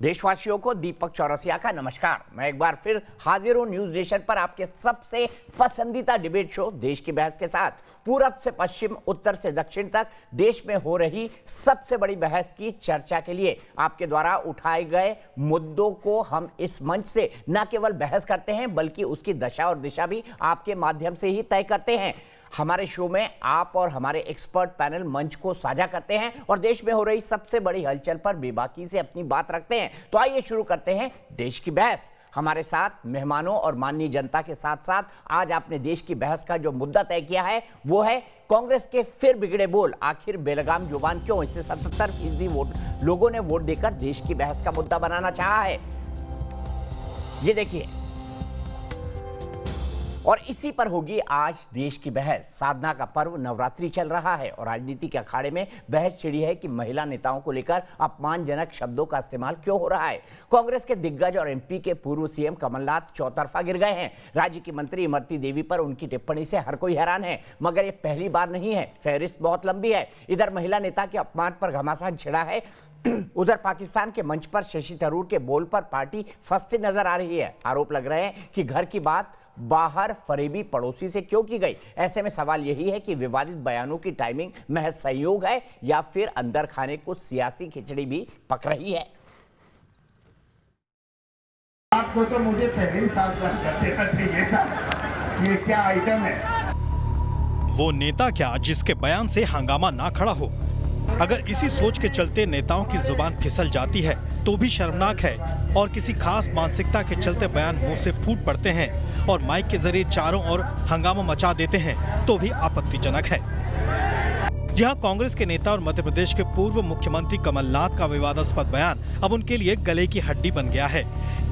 देशवासियों को दीपक चौरसिया का नमस्कार। मैं एक बार फिर हाजिर हूं न्यूज नेशन पर आपके सबसे पसंदीदा डिबेट शो देश की बहस के साथ। पूरब से पश्चिम, उत्तर से दक्षिण तक देश में हो रही सबसे बड़ी बहस की चर्चा के लिए आपके द्वारा उठाए गए मुद्दों को हम इस मंच से न केवल बहस करते हैं बल्कि उसकी दशा और दिशा भी आपके माध्यम से ही तय करते हैं। हमारे शो में आप और हमारे एक्सपर्ट पैनल मंच को साझा करते हैं और देश में हो रही सबसे बड़ी हलचल पर बेबाकी से अपनी बात रखते हैं। तो आइए शुरू करते हैं देश की बहस। हमारे साथ मेहमानों और माननीय जनता के साथ साथ आज आपने देश की बहस का जो मुद्दा तय किया है वो है कांग्रेस के फिर बिगड़े बोल, आखिर बेलगाम जुबान क्यों। इससे 77% वोट लोगों ने वोट देकर देश की बहस का मुद्दा बनाना चाहा है। ये देखिए, और इसी पर होगी आज देश की बहस। साधना का पर्व नवरात्रि चल रहा है और राजनीति के अखाड़े में बहस छिड़ी है कि महिला नेताओं को लेकर अपमानजनक शब्दों का इस्तेमाल क्यों हो रहा है। कांग्रेस के दिग्गज और एमपी के पूर्व सीएम कमलनाथ चौतरफा गिर गए हैं। राज्य की मंत्री इमरती देवी पर उनकी टिप्पणी से हर कोई हैरान है, मगर ये पहली बार नहीं है। फहरिस्त बहुत लंबी है। इधर महिला नेता के अपमान पर घमासान छिड़ा है, उधर पाकिस्तान के मंच पर शशि थरूर के बोल पर पार्टी फंसती नजर आ रही है। आरोप लग रहे हैं कि घर की बात बाहर फरेबी पड़ोसी से क्यों की गई। ऐसे में सवाल यही है कि विवादित बयानों की टाइमिंग महज संयोग है या फिर अंदर खाने कुछ सियासी खिचड़ी भी पक रही है। आपको तो मुझे पहले ही सावधान कर देना चाहिए था। ये क्या आइटम है? वो नेता क्या जिसके बयान से हंगामा ना खड़ा हो। अगर इसी सोच के चलते नेताओं की जुबान फिसल जाती है तो भी शर्मनाक है, और किसी खास मानसिकता के चलते बयान मुंह से फूट पड़ते हैं और माइक के जरिए चारों ओर हंगामा मचा देते हैं तो भी आपत्तिजनक है। जहां कांग्रेस के नेता और मध्य प्रदेश के पूर्व मुख्यमंत्री कमलनाथ का विवादास्पद बयान अब उनके लिए गले की हड्डी बन गया है।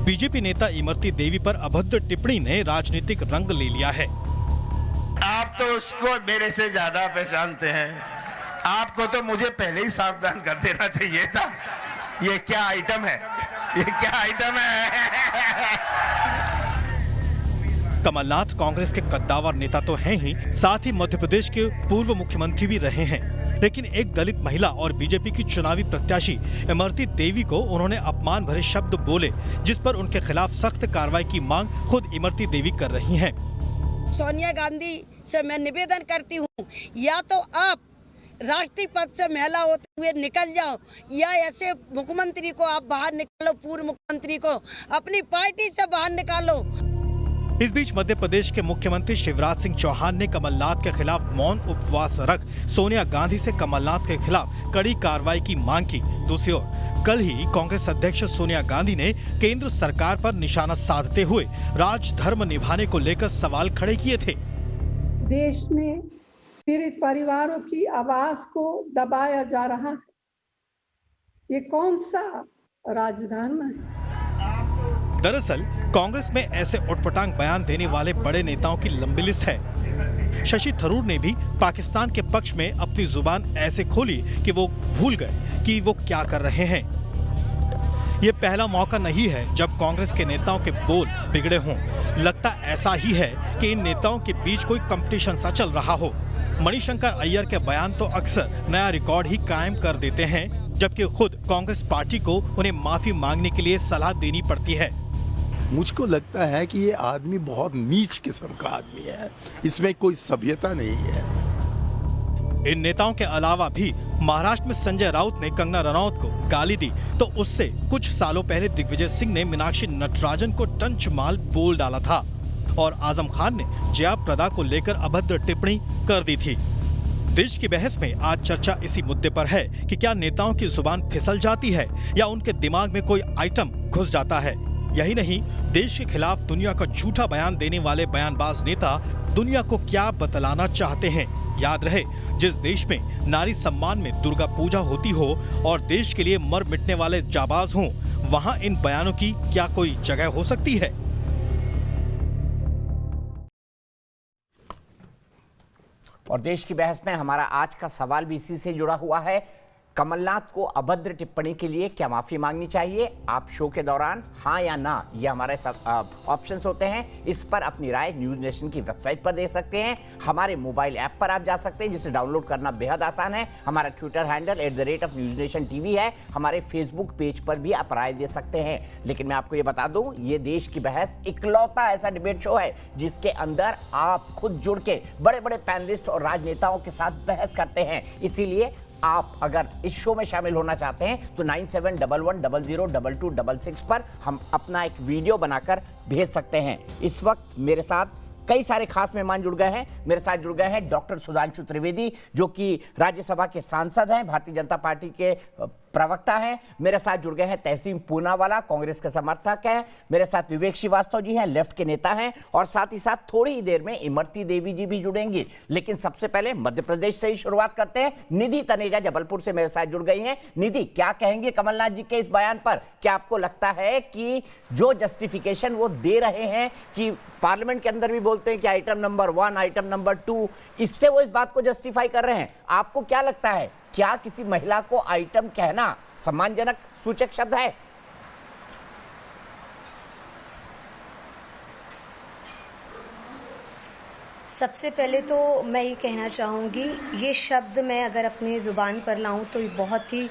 बीजेपी नेता इमरती देवी पर अभद्र टिप्पणी ने राजनीतिक रंग ले लिया है। आप तो उसको मेरे से ज्यादा पहचानते हैं। आपको तो मुझे पहले ही सावधान कर देना चाहिए था। ये क्या आइटम है? ये क्या आइटम है? कमलनाथ कांग्रेस के कद्दावर नेता तो हैं ही, साथ ही मध्य प्रदेश के पूर्व मुख्यमंत्री भी रहे हैं। लेकिन एक दलित महिला और बीजेपी की चुनावी प्रत्याशी इमरती देवी को उन्होंने अपमान भरे शब्द बोले, जिस पर उनके खिलाफ सख्त कार्रवाई की मांग खुद इमरती देवी कर रही हैं। सोनिया गांधी से मैं निवेदन करती हूँ, या तो आप राष्ट्रीय पद से महिला होते हुए निकल जाओ, या ऐसे मुख्यमंत्री को आप बाहर निकालो, पूर्व मुख्यमंत्री को अपनी पार्टी से बाहर निकालो। इस बीच मध्य प्रदेश के मुख्यमंत्री शिवराज सिंह चौहान ने कमलनाथ के खिलाफ मौन उपवास रख सोनिया गांधी से कमलनाथ के खिलाफ कड़ी कार्रवाई की मांग की। दूसरी ओर कल ही कांग्रेस अध्यक्ष सोनिया गांधी ने केंद्र सरकार पर निशाना साधते हुए राजधर्म निभाने को लेकर सवाल खड़े किए थे। देश में पीड़ित परिवारों की आवाज को दबाया जा रहा है। ये कौन सा राजधर्म है? दरअसल कांग्रेस में ऐसे उटपटांग बयान देने वाले बड़े नेताओं की लंबी लिस्ट है। शशि थरूर ने भी पाकिस्तान के पक्ष में अपनी जुबान ऐसे खोली कि वो भूल गए कि वो क्या कर रहे हैं। ये पहला मौका नहीं है जब कांग्रेस के नेताओं के बोल बिगड़े हों। लगता ऐसा ही है कि इन नेताओं के बीच कोई कंपटीशन सा चल रहा हो। मणिशंकर अय्यर के बयान तो अक्सर नया रिकॉर्ड ही कायम कर देते हैं, जबकि खुद कांग्रेस पार्टी को उन्हें माफी मांगने के लिए सलाह देनी पड़ती है। मुझको लगता है कि ये आदमी बहुत नीच किस्म का आदमी है, इसमें कोई सभ्यता नहीं है। इन नेताओं के अलावा भी महाराष्ट्र में संजय राउत ने कंगना रनौत को गाली दी, तो उससे कुछ सालों पहले दिग्विजय सिंह ने मीनाक्षी नटराजन को टंचमाल बोल डाला था, और आजम खान ने जया प्रदा को लेकर अभद्र टिप्पणी कर दी थी। देश की बहस में आज चर्चा इसी मुद्दे पर है कि क्या नेताओं की जुबान फिसल जाती है या उनके दिमाग में कोई आइटम घुस जाता है। यही नहीं, देश के खिलाफ दुनिया का झूठा बयान देने वाले बयानबाज नेता दुनिया को क्या बतलाना चाहते हैं। याद रहे, जिस देश में नारी सम्मान में दुर्गा पूजा होती हो और देश के लिए मर मिटने वाले जाबाज हों, वहां इन बयानों की क्या कोई जगह हो सकती है? और देश की बहस में हमारा आज का सवाल भी इसी से जुड़ा हुआ है। कमलनाथ को अभद्र टिप्पणी के लिए क्या माफी मांगनी चाहिए? आप शो के दौरान हाँ या ना, ये हमारे ऑप्शंस होते हैं। इस पर अपनी राय न्यूज नेशन की वेबसाइट पर दे सकते हैं। हमारे मोबाइल ऐप पर आप जा सकते हैं, जिसे डाउनलोड करना बेहद आसान है। हमारा ट्विटर हैंडल @NewsNationTV है। हमारे फेसबुक पेज पर भी आप राय दे सकते हैं। लेकिन मैं आपको ये बता दूं, ये देश की बहस इकलौता ऐसा डिबेट शो है जिसके अंदर आप खुद जुड़ के बड़े बड़े पैनलिस्ट और राजनेताओं के साथ बहस करते हैं। इसीलिए आप अगर इस शो में शामिल होना चाहते हैं तो 9711002266 पर हम अपना एक वीडियो बनाकर भेज सकते हैं। इस वक्त मेरे साथ कई सारे खास मेहमान जुड़ गए हैं। मेरे साथ जुड़ गए हैं डॉक्टर सुधांशु त्रिवेदी, जो कि राज्यसभा के सांसद हैं, भारतीय जनता पार्टी के प्रवक्ता हैं। मेरे साथ जुड़ गए हैं तहसीन पूनावाला, कांग्रेस के समर्थक हैं। मेरे साथ विवेक श्रीवास्तव जी हैं, लेफ्ट के नेता हैं। और साथ ही साथ थोड़ी ही देर में इमरती देवी जी भी जुड़ेंगी। लेकिन सबसे पहले मध्य प्रदेश से ही शुरुआत करते हैं। निधि तनेजा जबलपुर से मेरे साथ जुड़ गई हैं। निधि, क्या कहेंगे कमलनाथ जी के इस बयान पर? क्या आपको लगता है कि जो जस्टिफिकेशन वो दे रहे हैं कि पार्लियामेंट के अंदर भी बोलते हैं कि आइटम नंबर 1, आइटम नंबर 2, इससे वो इस बात को जस्टिफाई कर रहे हैं? आपको क्या लगता है, क्या किसी महिला को आइटम कहना सम्मानजनक सूचक शब्द है? सबसे पहले तो मैं ये कहना चाहूँगी, ये शब्द मैं अगर अपनी ज़ुबान पर लाऊं तो ये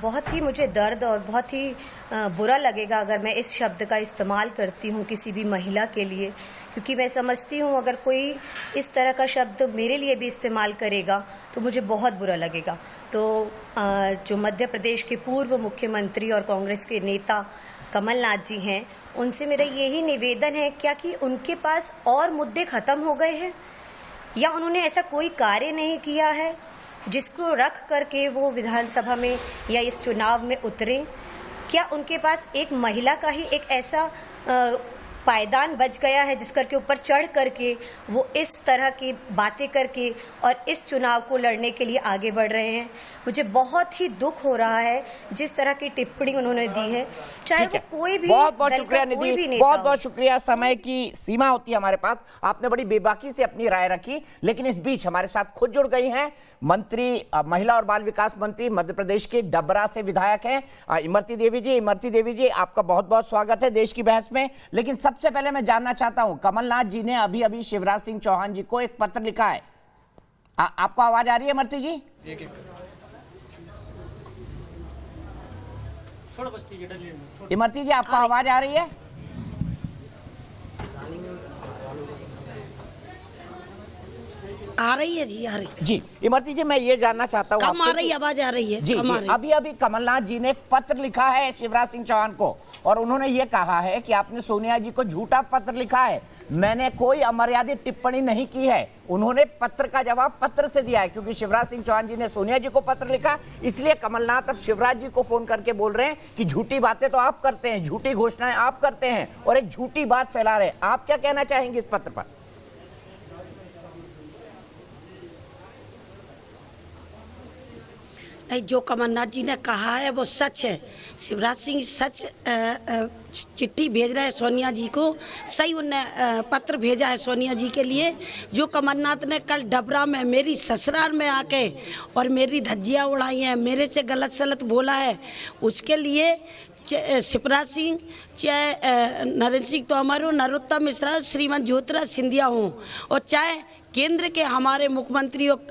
बहुत ही मुझे दर्द और बहुत ही बुरा लगेगा अगर मैं इस शब्द का इस्तेमाल करती हूँ किसी भी महिला के लिए, क्योंकि मैं समझती हूँ अगर कोई इस तरह का शब्द मेरे लिए भी इस्तेमाल करेगा तो मुझे बहुत बुरा लगेगा। तो जो मध्य प्रदेश के पूर्व मुख्यमंत्री और कांग्रेस के नेता कमलनाथ जी हैं, उनसे मेरा यही निवेदन है, क्या कि उनके पास और मुद्दे खत्म हो गए हैं या उन्होंने ऐसा कोई कार्य नहीं किया है जिसको रख करके वो विधानसभा में या इस चुनाव में उतरे? क्या उनके पास एक महिला का ही एक ऐसा पायदान बच गया है जिस करके ऊपर चढ़ करके वो इस तरह की बातें करके और इस चुनाव को लड़ने के लिए आगे बढ़ रहे हैं? मुझे बहुत ही दुख हो रहा है जिस तरह की टिप्पणी उन्होंने दी है, चाहे वो कोई भी बहुत बहुत दल शुक्रिया का कोई भी निधि, नेता बहुत हो। बहुत शुक्रिया। समय की सीमा होती है हमारे पास, आपने बड़ी बेबाकी से अपनी राय रखी। लेकिन इस बीच हमारे साथ खुद जुड़ गई हैं मंत्री, महिला और बाल विकास मंत्री, मध्य प्रदेश के डबरा से विधायक हैं इमरती देवी जी। इमरती देवी जी, आपका बहुत बहुत स्वागत है देश की बहस में। लेकिन सबसे पहले मैं जानना चाहता हूं, कमलनाथ जी ने अभी अभी शिवराज सिंह चौहान जी को एक पत्र लिखा है। आपको आवाज आ रही है इमरती जी? इमरती जी, आपको आवाज आ रही है? आ रही है जी, आ रही है। जी इमरती जी, मैं ये जानना चाहता हूँ कम आ रही, आवाज आ रही है? जी, कम आ रही। अभी अभी कमलनाथ जी ने एक पत्र लिखा है शिवराज सिंह चौहान को, और उन्होंने ये कहा है कि आपने सोनिया जी को झूठा पत्र लिखा है। मैंने कोई अमर्यादित टिप्पणी नहीं की है। उन्होंने पत्र का जवाब पत्र से दिया है, क्योंकि शिवराज सिंह चौहान जी ने सोनिया जी को पत्र लिखा, इसलिए कमलनाथ अब शिवराज जी को फोन करके बोल रहे हैं कि झूठी बातें तो आप करते हैं, झूठी घोषणाएं आप करते हैं और एक झूठी बात फैला रहे हैं। आप क्या कहना चाहेंगे इस पत्र पर? नहीं, जो कमलनाथ जी ने कहा है वो सच है। शिवराज सिंह सच चिट्ठी भेज रहे हैं सोनिया जी को, सही उनने पत्र भेजा है सोनिया जी के लिए। जो कमलनाथ ने कल डबरा में मेरी ससुराल में आके और मेरी धज्जियाँ उड़ाई हैं, मेरे से गलत सलत बोला है, उसके लिए शिवराज सिंह, चाहे नरेंद्र सिंह तोमर हो, नरोत्तम मिश्रा, श्रीमती ज्योतिरादित्य सिंधिया हों, और चाहे केंद्र के हमारे मुख्यमंत्री और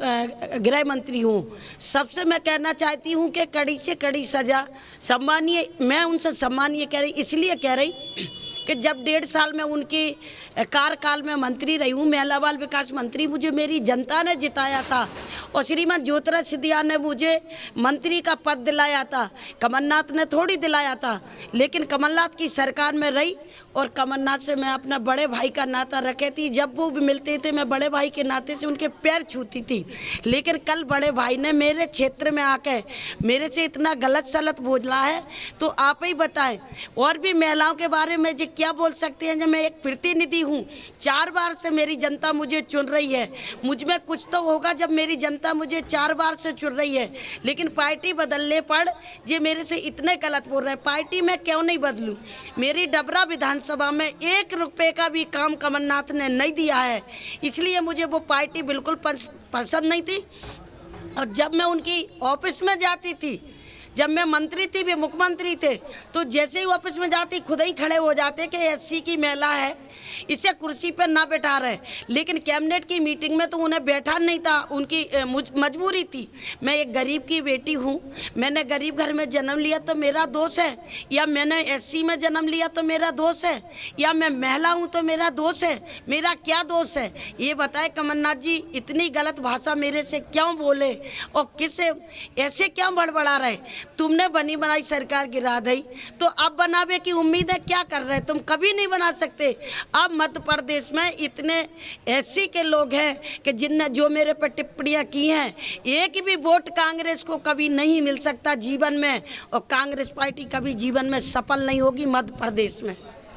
गृह मंत्री हूँ, सबसे मैं कहना चाहती हूँ कि कड़ी से कड़ी सजा सम्मानीय, मैं उनसे सम्मानीय कह रही, इसलिए कह रही कि जब 1.5 साल में उनकी कार्यकाल में मंत्री रही हूँ, महिला बाल विकास मंत्री, मुझे मेरी जनता ने जिताया था और श्रीमती ज्योतिरादित्य सिंधिया ने मुझे मंत्री का पद दिलाया था, कमलनाथ ने थोड़ी दिलाया था। लेकिन कमलनाथ की सरकार में रही और कमलनाथ से मैं अपना बड़े भाई का नाता रखे थी। जब वो भी मिलते थे मैं बड़े भाई के नाते से उनके पैर छूती थी। लेकिन कल बड़े भाई ने मेरे क्षेत्र में आके मेरे से इतना गलत सलत बोला है, तो आप ही बताएं। और भी महिलाओं के बारे में जो क्या बोल सकते हैं, जब मैं एक प्रतिनिधि हूँ, 4 बार से मेरी जनता मुझे चुन रही है, मुझ में कुछ तो होगा जब मेरी जनता मुझे 4 बार से चुन रही है। लेकिन पार्टी बदलने पर ये मेरे से इतने गलत बोल रहे हैं। पार्टी में क्यों नहीं बदलूं? मेरी डबरा विधानसभा में 1 रुपए का भी काम कमलनाथ ने नहीं दिया है, इसलिए मुझे वो पार्टी बिल्कुल पसंद नहीं थी। और जब मैं उनकी ऑफिस में जाती थी, जब मैं मंत्री थी, वे मुख्यमंत्री थे, तो जैसे ही ऑफिस में जाती खुद ही खड़े हो जाते कि एससी की महिला है, इसे कुर्सी पर ना बैठा रहे। लेकिन कैबिनेट की मीटिंग में तो उन्हें बैठा नहीं था, उनकी मजबूरी थी। मैं एक गरीब की बेटी हूँ, मैंने गरीब घर में जन्म लिया तो मेरा दोष है, या मैंने एससी में जन्म लिया तो मेरा दोष है, या मैं महिला हूँ तो मेरा दोष है? मेरा क्या दोष है ये बताए कमलनाथ जी। इतनी गलत भाषा मेरे से क्यों बोले और किसे ऐसे क्यों बड़बड़ा रहे? तुमने बनी बनाई सरकार गिरा दी, तो अब बनावे की उम्मीद है? क्या कर रहे? तुम कभी नहीं बना सकते। अब मध्य प्रदेश में इतने एससी के लोग हैं कि जिनने जो मेरे पर टिप्पणियां की हैं, एक भी वोट कांग्रेस को कभी नहीं मिल सकता जीवन में, और कांग्रेस पार्टी कभी जीवन में सफल नहीं होगी मध्य प्रदेश में।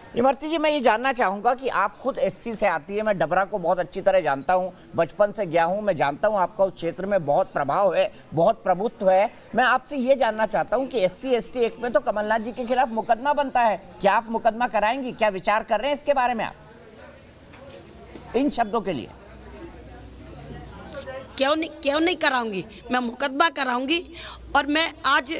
इमरती जी, मैं ये जानना चाहूँगा कि आप खुद एससी से आती है, मैं डबरा को बहुत अच्छी तरह जानता हूँ, बचपन से गया हूँ, मैं जानता हूँ आपका उस क्षेत्र में बहुत प्रभाव है, बहुत प्रभुत्व है। मैं आपसे ये जानना चाहता हूँ कि एससी एसटी एक्ट में तो कमलनाथ जी के खिलाफ मुकदमा बनता है, क्या आप मुकदमा कराएंगी? क्या विचार कर रहे हैं इसके बारे में आप, इन शब्दों के लिए? क्यों नहीं कराऊंगी? मैं मुकदमा कराऊंगी। और मैं आज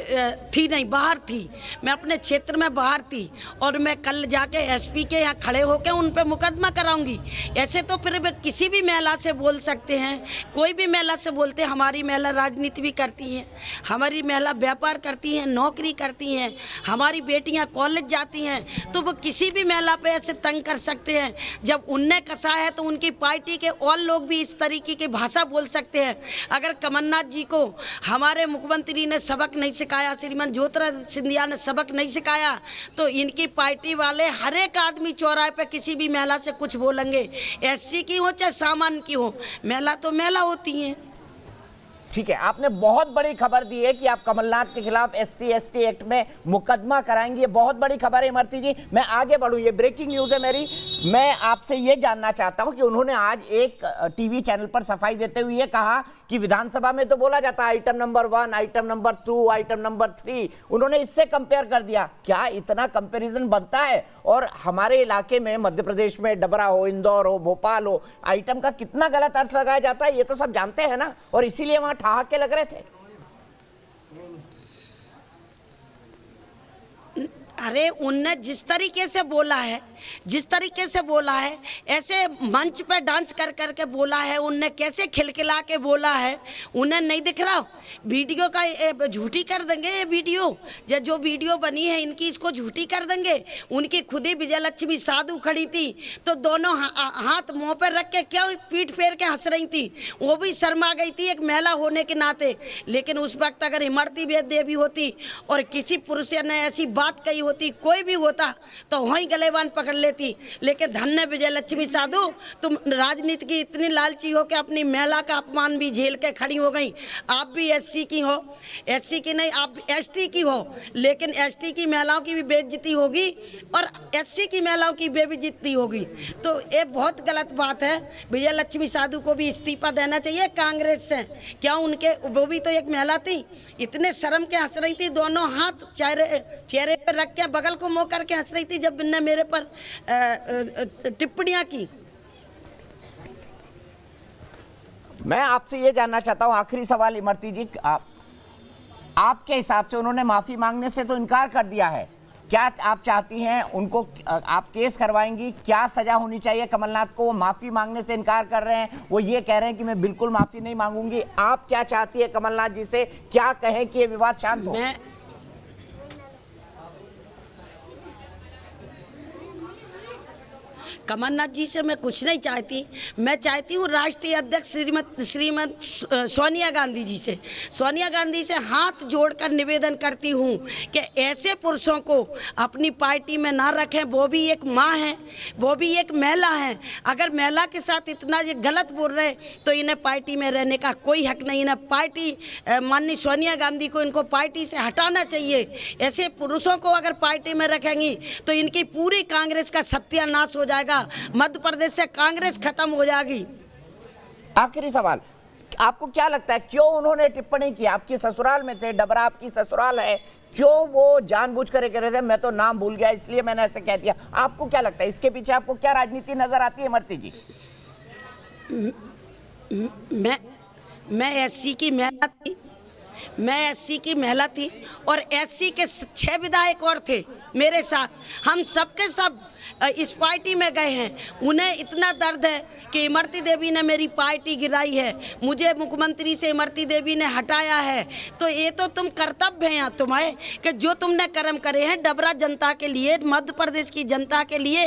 थी नहीं, बाहर थी, मैं अपने क्षेत्र में बाहर थी, और मैं कल जाके एसपी के यहाँ खड़े होकर उन पे मुकदमा कराऊंगी। ऐसे तो फिर वे किसी भी महिला से बोल सकते हैं, कोई भी महिला से बोलते हैं। हमारी महिला राजनीति भी करती हैं, हमारी महिला व्यापार करती हैं, नौकरी करती हैं, हमारी बेटियां कॉलेज जाती हैं, तो वो किसी भी महिला पे ऐसे तंग कर सकते हैं। जब उनने कसा है तो उनकी पार्टी के और लोग भी इस तरीके की भाषा बोल सकते हैं। अगर कमलनाथ जी को हमारे मुख्यमंत्री ने सबक नहीं सिखाया, श्रीमान ज्योतिरादित्य सिंधिया ने सबक नहीं सिखाया, तो इनकी पार्टी वाले हर एक आदमी चौराहे पे किसी भी महिला से कुछ बोलेंगे, एससी की हो चाहे सामान्य की हो, महिला तो महिला होती हैं। ठीक है, आपने बहुत बड़ी खबर दी है कि आप कमलनाथ के खिलाफ एससी एसटी एक्ट में मुकदमा कराएंगे, ये बहुत बड़ी खबर है। इमरती जी, मैं आगे बढ़ूं, ये ब्रेकिंग न्यूज है मेरी। मैं आपसे ये जानना चाहता हूं कि उन्होंने आज एक टीवी चैनल पर सफाई देते हुए ये कहा कि विधानसभा में तो बोला जाता है item number 1, item number 2, item number 3, उन्होंने इससे कंपेयर कर दिया। क्या इतना कंपेरिजन बनता है? और हमारे इलाके में मध्य प्रदेश में डबरा हो, इंदौर हो, भोपाल हो, आइटम का कितना गलत अर्थ लगाया जाता है ये तो सब जानते हैं ना, और इसीलिए वहां ठहाके लग रहे थे। अरे उनने जिस तरीके से बोला है, ऐसे मंच पे डांस कर करके बोला है, उनने कैसे खिलखिला के बोला है, उन्हें नहीं दिख रहा? वीडियो का झूठी कर देंगे, ये वीडियो जो वीडियो बनी है इनकी, इसको झूठी कर देंगे। उनकी खुद ही विजयलक्ष्मी साधु खड़ी थी, तो दोनों हाथ मुंह पर रख के क्यों पीठ फेर के हंस रही थी? वो भी शर्मा गई थी एक महिला होने के नाते। लेकिन उस वक्त अगर इमरती देवी होती और किसी पुरुष ने ऐसी बात कही होती, कोई भी होता, तो वहीं गलेबान पकड़ लेती। लेकिन धन्य विजयलक्ष्मी साधु, तुम राजनीति की इतनी लालची हो कि अपनी महिला का अपमान भी झेल के खड़ी हो गई। आप भी एससी की हो, एससी की नहीं, आप एसटी की हो, लेकिन एसटी की महिलाओं की भी बेइज्जती होगी और एससी की महिलाओं की बेइज्जती होगी। तो ये बहुत गलत बात है। विजयलक्ष्मी साधु को भी इस्तीफा देना चाहिए कांग्रेस से। क्या उनके, वो भी तो एक महिला थी, इतने शर्म के हंस रही थी, दोनों हाथ चेहरे पर रख के बगल को मुंह करके हंस रही थी जब इनने मेरे पर टिप्पणियां की। मैं आपसे ये जानना चाहता हूं, आखिरी सवाल इमरती जी, आपके हिसाब से उन्होंने माफी मांगने से तो इनकार कर दिया है, क्या आप चाहती हैं उनको, आप केस करवाएंगी? क्या सजा होनी चाहिए कमलनाथ को? वो माफी मांगने से इनकार कर रहे हैं, वो ये कह रहे हैं कि मैं बिल्कुल माफी नहीं मांगूंगी। आप क्या चाहती है कमलनाथ जी से, क्या कहें कि ये विवाद शांत हो? कमलनाथ जी से मैं कुछ नहीं चाहती, मैं चाहती हूँ राष्ट्रीय अध्यक्ष श्रीमती सोनिया गांधी जी से, सोनिया गांधी से हाथ जोड़कर निवेदन करती हूँ कि ऐसे पुरुषों को अपनी पार्टी में ना रखें। वो भी एक माँ है, वो भी एक महिला है। अगर महिला के साथ इतना ये गलत बोल रहे तो इन्हें पार्टी में रहने का कोई हक नहीं। इन्हें पार्टी, माननीय सोनिया गांधी को इनको पार्टी से हटाना चाहिए। ऐसे पुरुषों को अगर पार्टी में रखेंगी तो इनकी पूरी कांग्रेस का सत्यानाश हो जाएगा, मध्य प्रदेश से कांग्रेस खत्म हो जाएगी। आखिरी सवाल, आपको क्या लगता है क्यों उन्होंने टिप्पणी की? आपकी ससुराल में थे, डबरा आपकी ससुराल है, क्यों वो जानबूझ कर कह रहे थे मैं तो नाम भूल गया इसलिए मैंने ऐसे कह दिया? आपको क्या लगता है इसके पीछे आपको क्या राजनीति नजर आती है इमरती जी? मैं एससी की महिला थी, और एससी के 6 विधायक और थे मेरे साथ। हम सबके सब इस पार्टी में गए हैं। उन्हें इतना दर्द है कि इमरती देवी ने मेरी पार्टी गिराई है, मुझे मुख्यमंत्री से इमरती देवी ने हटाया है। तो ये तो तुम कर्तव्य हैं तुम्हें कि जो तुमने कर्म करे हैं डबरा जनता के लिए, मध्य प्रदेश की जनता के लिए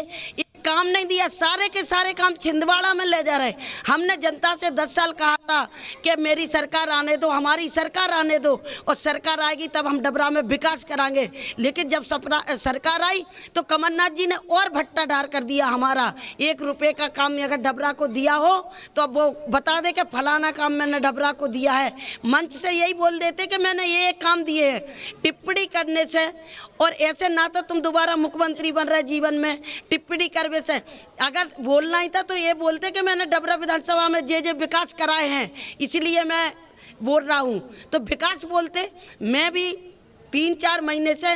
काम नहीं दिया। सारे के सारे काम छिंदवाड़ा में ले जा रहे। हमने जनता से 10 साल कहा था कि मेरी सरकार आने दो, हमारी सरकार आने दो, और सरकार आएगी तब हम डबरा में विकास कराएंगे। लेकिन जब सरकार आई तो कमलनाथ जी ने और भट्टा ढार कर दिया हमारा। 1 रुपये का काम अगर डबरा को दिया हो तो अब वो बता दे कि फलाना काम मैंने डबरा को दिया है। मंच से यही बोल देते कि मैंने ये काम दिए हैं। टिप्पणी करने से और ऐसे ना तो तुम दोबारा मुख्यमंत्री बन रहे जीवन में, टिप्पणी कर से अगर बोलना ही था तो ये बोलते कि मैंने डबरा विधानसभा में जे विकास कराए हैं इसलिए मैं बोल रहा हूँ। तो विकास बोलते। मैं भी 3-4 महीने से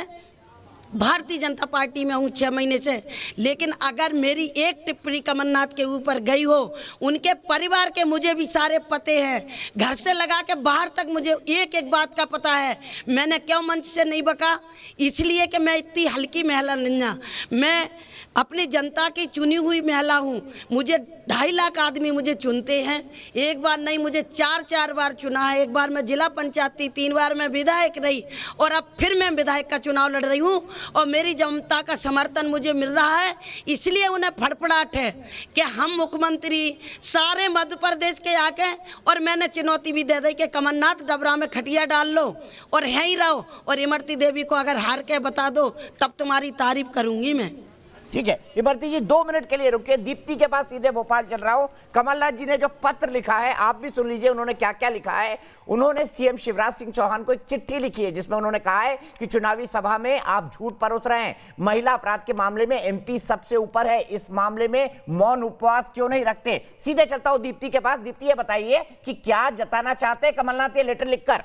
भारतीय जनता पार्टी में हूँ, 6 महीने से। लेकिन अगर मेरी एक टिप्पणी कमलनाथ के ऊपर गई हो, उनके परिवार के मुझे भी सारे पते हैं, घर से लगा के बाहर तक मुझे एक बात का पता है। मैंने क्यों मंच से नहीं बका? इसलिए कि मैं इतनी हल्की महिला नहीं हूँ। मैं अपनी जनता की चुनी हुई महिला हूँ। मुझे 2.5 लाख आदमी मुझे चुनते हैं। एक बार नहीं, मुझे 4 बार चुना है। एक बार मैं जिला पंचायती, 3 बार मैं विधायक रही, और अब फिर मैं विधायक का चुनाव लड़ रही हूँ। और मेरी जनता का समर्थन मुझे मिल रहा है, इसलिए उन्हें फड़फड़ाहट है कि हम मुख्यमंत्री सारे मध्य प्रदेश के आके, और मैंने चुनौती भी दे दी कि कमलनाथ डबरा में खटिया डाल लो और यहीं रहो, और इमरती देवी को अगर हार के बता दो तब तुम्हारी तारीफ करूंगी मैं। ठीक है इमरती जी, 2 मिनट के लिए रुकिए। दीप्ति के पास सीधे भोपाल चल रहा हूं। कमलनाथ जी ने जो पत्र लिखा है आप भी सुन लीजिए उन्होंने क्या क्या लिखा है। उन्होंने सीएम शिवराज सिंह चौहान को एक चिट्ठी लिखी है जिसमें उन्होंने कहा है कि चुनावी सभा में आप झूठ परोस रहे हैं। महिला अपराध के मामले में एमपी सबसे ऊपर है, इस मामले में मौन उपवास क्यों नहीं रखते? सीधे चलता हूं दीप्ति के पास। दीप्ति ये बताइए कि क्या जताना चाहते हैं कमलनाथ ये लेटर लिखकर?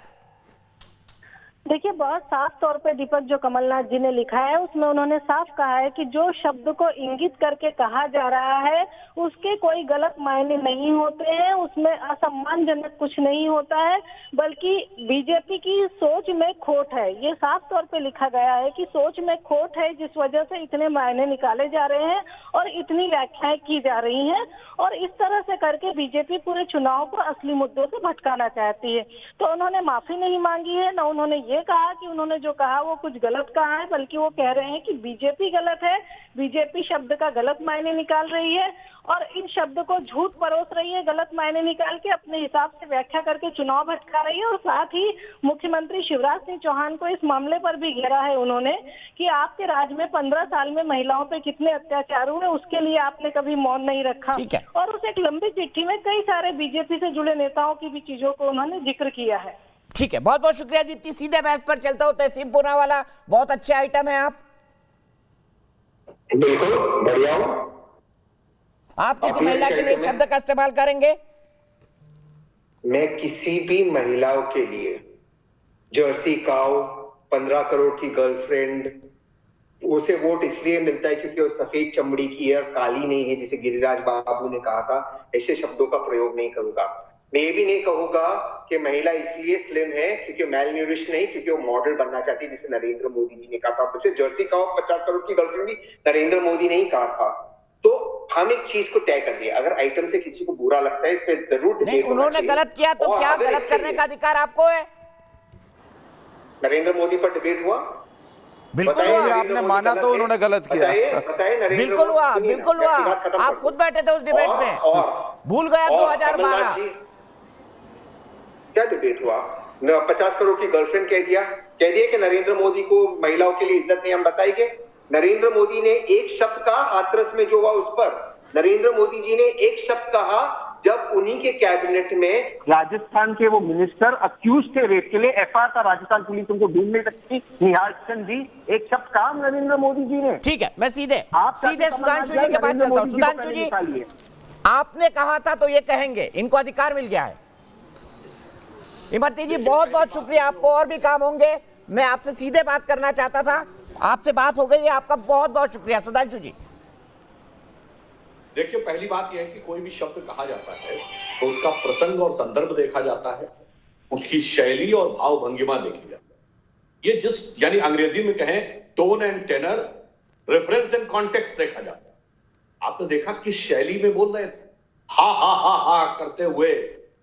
देखिए, बहुत साफ तौर पे दीपक जो कमलनाथ जी ने लिखा है उसमें उन्होंने साफ कहा है कि जो शब्द को इंगित करके कहा जा रहा है उसके कोई गलत मायने नहीं होते हैं, उसमें असम्मानजनक कुछ नहीं होता है, बल्कि बीजेपी की सोच में खोट है। ये साफ तौर पे लिखा गया है कि सोच में खोट है जिस वजह से इतने मायने निकाले जा रहे हैं और इतनी व्याख्याएं की जा रही हैं, और इस तरह से करके बीजेपी पूरे चुनाव को असली मुद्दों से भटकाना चाहती है। तो उन्होंने माफी नहीं मांगी है, न उन्होंने ये कहा कि उन्होंने जो कहा वो कुछ गलत कहा है, बल्कि वो कह रहे हैं कि बीजेपी गलत है, बीजेपी शब्द का गलत मायने निकाल रही है और इन शब्द को झूठ परोस रही है, गलत मायने निकाल के अपने हिसाब से व्याख्या करके चुनाव भटका रही है। और साथ ही मुख्यमंत्री शिवराज सिंह चौहान को इस मामले पर भी घेरा है उन्होंने कि आपके राज में 15 साल में महिलाओं पे कितने अत्याचार हुए, उसके लिए आपने कभी मौन नहीं रखा। और उस एक लंबी चिट्ठी में कई सारे बीजेपी से जुड़े नेताओं की भी चीजों को उन्होंने जिक्र किया है। ठीक है, बहुत बहुत शुक्रिया दीप्ति। सीधे बहस पर चलता हूं। तहसीन पूनावाला, बहुत अच्छे आइटम है आप। बिल्कुल बढ़िया हूं। आप किसी महिला के लिए शब्द का इस्तेमाल करेंगे? मैं किसी भी महिलाओं के लिए जर्सी काऊ, 15 करोड़ की गर्लफ्रेंड, उसे वोट इसलिए मिलता है क्योंकि वो सफेद चमड़ी की है, काली नहीं है, जिसे गिरिराज बाबू ने कहा था, ऐसे शब्दों का प्रयोग नहीं करूंगा। मैं ये भी नहीं कहूंगा कि महिला इसलिए स्लिम है क्योंकि मेल न्यूरिश नहीं, क्योंकि वो मॉडल बनना चाहती है, जिसे नरेंद्र मोदी जी ने कहा था। वैसे जर्सी काऊ 50 करोड़ की गर्लफ्रेंड भी नरेंद्र मोदी ने ही कहा था। तो हम एक चीज को तय कर दिया, अगर आइटम से किसी को बुरा लगता है इस पे जरूर नहीं, उन्होंने गलत किया तो क्या गलत करने का अधिकार आपको है? नरेंद्र मोदी पर डिबेट हुआ, बिल्कुल हुआ। आपने माना तो उन्होंने गलत किया। बिल्कुल हुआ, बिल्कुल हुआ। आप खुद बैठे थे उस डिबेट में, भूल गए 2012। क्या डिबेट हुआ? 50 करोड़ की गर्लफ्रेंड कह दिया कि नरेंद्र मोदी को महिलाओं के लिए इज्जत नहीं हम बताएंगे। नरेंद्र मोदी ने एक शब्द कहा हाथरस में जो हुआ उस पर, नरेंद्र मोदी जी ने एक शब्द कहा जब उन्हीं के कैबिनेट में राजस्थान के वो मिनिस्टर अक्यूज थे रेप के लिए, एफआईआर था, राजस्थान पुलिस उनको ढूंढ नहीं सकती, निहाल चंद जी, एक शब्द कहा नरेंद्र मोदी जी ने। ठीक है, मैं सीधे सुधांशु जी के पास चलता हूं। सुधांशु जी, आपने कहा था तो ये कहेंगे, इनको अधिकार मिल गया है। इमरती जी, बहुत बहुत शुक्रिया, आपको और भी काम होंगे। मैं आपसे सीधे बात करना चाहता था, आपसे बात हो गई है, आपका बहुत बहुत शुक्रिया। सुधांशु जी, देखिए, पहली बात यह है कि कोई भी शब्द कहा जाता है तो उसका प्रसंग और संदर्भ देखा जाता है, उसकी शैली और भाव भंगिमा देखी जाती है। ये यानी अंग्रेजी में कहें tone and tenor, reference and context देखा जाता है। आपने देखा कि शैली में बोल रहे थे हा हा हा हा करते हुए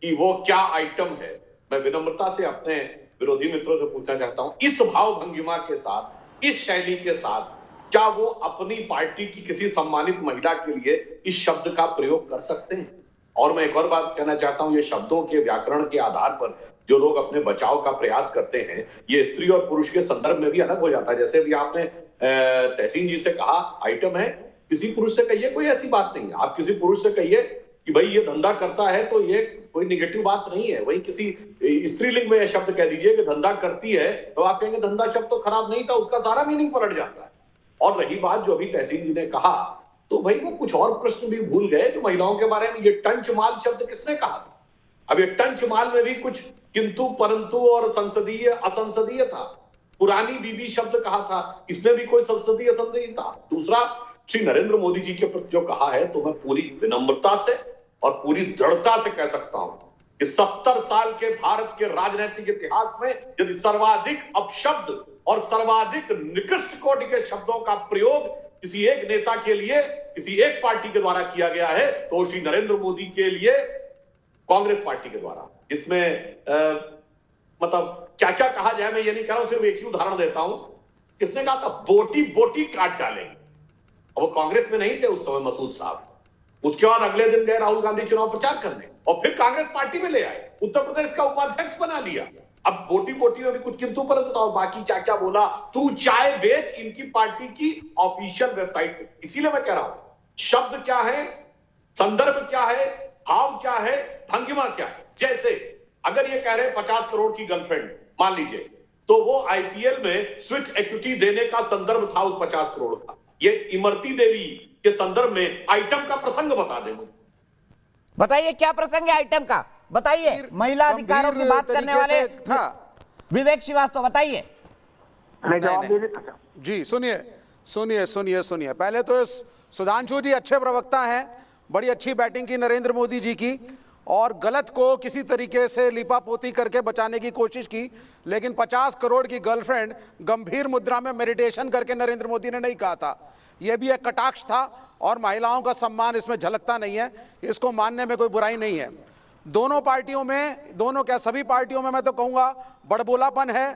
कि वो क्या आइटम है। मैं विनम्रता से अपने विरोधी मित्रों से पूछना चाहता हूं, इस भाव भंगिमा के साथ, इस शैली के साथ क्या वो अपनी पार्टी की किसी सम्मानित महिला के लिए इस शब्द का प्रयोग कर सकते हैं? और मैं एक और बात कहना चाहता हूं, ये शब्दों के व्याकरण के आधार पर जो लोग अपने बचाव का प्रयास करते हैं, ये स्त्री और पुरुष के संदर्भ में भी अलग हो जाता है। जैसे भी आपने तहसीन जी से कहा आइटम है, किसी पुरुष से कहिए कोई ऐसी बात नहीं है। आप किसी पुरुष से कहिए कि भाई ये धंधा करता है तो ये कोई निगेटिव बात नहीं है। वही किसी स्त्रीलिंग में यह शब्द कह दीजिए कि धंधा करती है, तो आप कहेंगे धंधा शब्द तो खराब नहीं था, उसका सारा मीनिंग पलट जाता है। और रही बात जो अभी तहसीन जी ने कहा, तो भाई वो कुछ और प्रश्न भी भूल गए जो महिलाओं के बारे में। ये टंच माल शब्द किसने कहा था? अब ये टंच माल में भी कुछ किंतु परंतु और संसदीय असंसदीय था। पुरानी बीबी शब्द कहा था, इसमें भी कोई संसदीय असंसदीय था। दूसरा, श्री नरेंद्र मोदी जी के प्रति जो कहा है, तो मैं पूरी विनम्रता से और पूरी दृढ़ता से कह सकता हूं कि 70 साल के भारत के राजनीतिक इतिहास में यदि सर्वाधिक अपशब्द और सर्वाधिक निकृष्ट कोटि के शब्दों का प्रयोग किसी एक नेता के लिए, किसी एक पार्टी के द्वारा किया गया है, तो श्री नरेंद्र मोदी के लिए कांग्रेस पार्टी के द्वारा। इसमें मतलब क्या क्या कहा जाए, मैं ये नहीं कह रहा हूं, सिर्फ एक ही उदाहरण देता हूं। किसने कहा था बोटी बोटी काट डालेंगे? वो कांग्रेस में नहीं थे उस समय मसूद साहब। उसके बाद अगले दिन गए राहुल गांधी चुनाव प्रचार करने और फिर कांग्रेस पार्टी में ले आए, उत्तर प्रदेश का उपाध्यक्ष बना लिया। अब बोटी बोटी में भी कुछ किंतु परंतु था और बाकी क्या क्या बोला, तू चाय बेच, इनकी पार्टी की ऑफिशियल वेबसाइट पे। इसीलिए मैं कह रहा हूं, शब्द क्या है, संदर्भ क्या है, भाव क्या है, भंगिमा क्या है। जैसे अगर ये कह रहे हैं 50 करोड़ की गर्लफ्रेंड, मान लीजिए, तो वो आईपीएल में स्वीट इक्विटी देने का संदर्भ था उस 50 करोड़ का। ये इमरती देवी के संदर्भ में आइटम का प्रसंग बता दें मुझे। बताइए क्या प्रसंग है आइटम का, बताइए। महिला अधिकारों की बात करने वाले विवेक श्रीवास्तव, बताइए। जी सुनिए सुनिए सुनिए सुनिए, पहले तो सुधांशु जी अच्छे प्रवक्ता हैं, बड़ी अच्छी बैटिंग की नरेंद्र मोदी जी की, और गलत को किसी तरीके से लिपापोती करके बचाने की कोशिश की। लेकिन 50 करोड़ की गर्लफ्रेंड गंभीर मुद्रा में मेडिटेशन करके नरेंद्र मोदी ने नहीं कहा था। यह भी एक कटाक्ष था और महिलाओं का सम्मान इसमें झलकता नहीं है, इसको मानने में कोई बुराई नहीं है। दोनों पार्टियों में, दोनों क्या सभी पार्टियों में मैं तो कहूँगा बड़बोलापन है।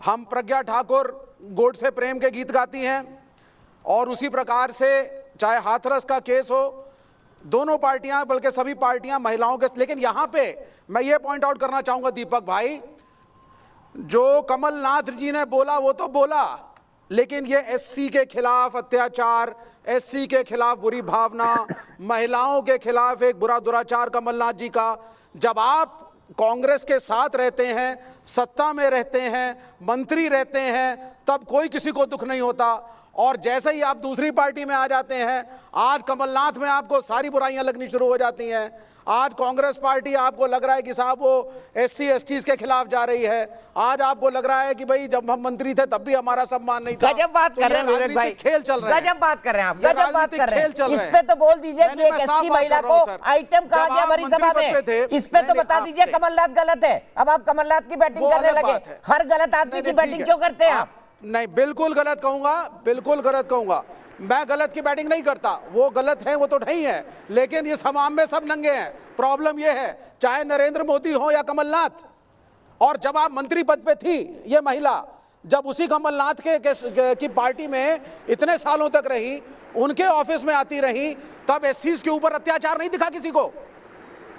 हम प्रज्ञा ठाकुर गोडसे प्रेम के गीत गाती हैं और उसी प्रकार से चाहे हाथरस का केस हो, दोनों पार्टियां बल्कि सभी पार्टियां महिलाओं के। लेकिन यहां पे मैं ये पॉइंट आउट करना चाहूंगा दीपक भाई, जो कमलनाथ जी ने बोला वो तो बोला, लेकिन ये एससी के खिलाफ अत्याचार, एससी के खिलाफ बुरी भावना, महिलाओं के खिलाफ एक बुरा दुराचार कमलनाथ जी का। जब आप कांग्रेस के साथ रहते हैं, सत्ता में रहते हैं, मंत्री रहते हैं, तब कोई किसी को दुख नहीं होता, और जैसे ही आप दूसरी पार्टी में आ जाते हैं, आज कमलनाथ में आपको सारी बुराइयां लगनी शुरू हो जाती हैं। आज कांग्रेस पार्टी आपको लग रहा है कि साहब वो एससी एसटी के खिलाफ जा रही है। आज आपको लग रहा है कि भाई जब हम मंत्री थे तब भी हमारा सम्मान नहीं था। गजब बात कर रहे हैं विवेक भाई, खेल चल रहा है, गजब बात कर रहे हैं आप, गजब बात कर रहे हैं। इस हैं। पे तो बोल दीजिए कि एक एससी महिला को आइटम कहा गया बड़ी सभा में, इस पे तो बता दीजिए कमलनाथ गलत है। अब आप कमलनाथ की बैटिंग करने लगे, हर गलत आदमी की बैटिंग क्यों करते हैं आप? नहीं, बिल्कुल गलत कहूंगा, बिल्कुल गलत कहूंगा। मैं गलत की बैटिंग नहीं करता, वो गलत है, वो तो नहीं है, लेकिन इस हमाम में सब नंगे हैं। प्रॉब्लम ये है, चाहे नरेंद्र मोदी हो या कमलनाथ, और जब आप मंत्री पद पे थी ये महिला, जब उसी कमलनाथ की पार्टी में इतने सालों तक रही, उनके ऑफिस में आती रही, तब एससीज के ऊपर अत्याचार नहीं दिखा किसी को,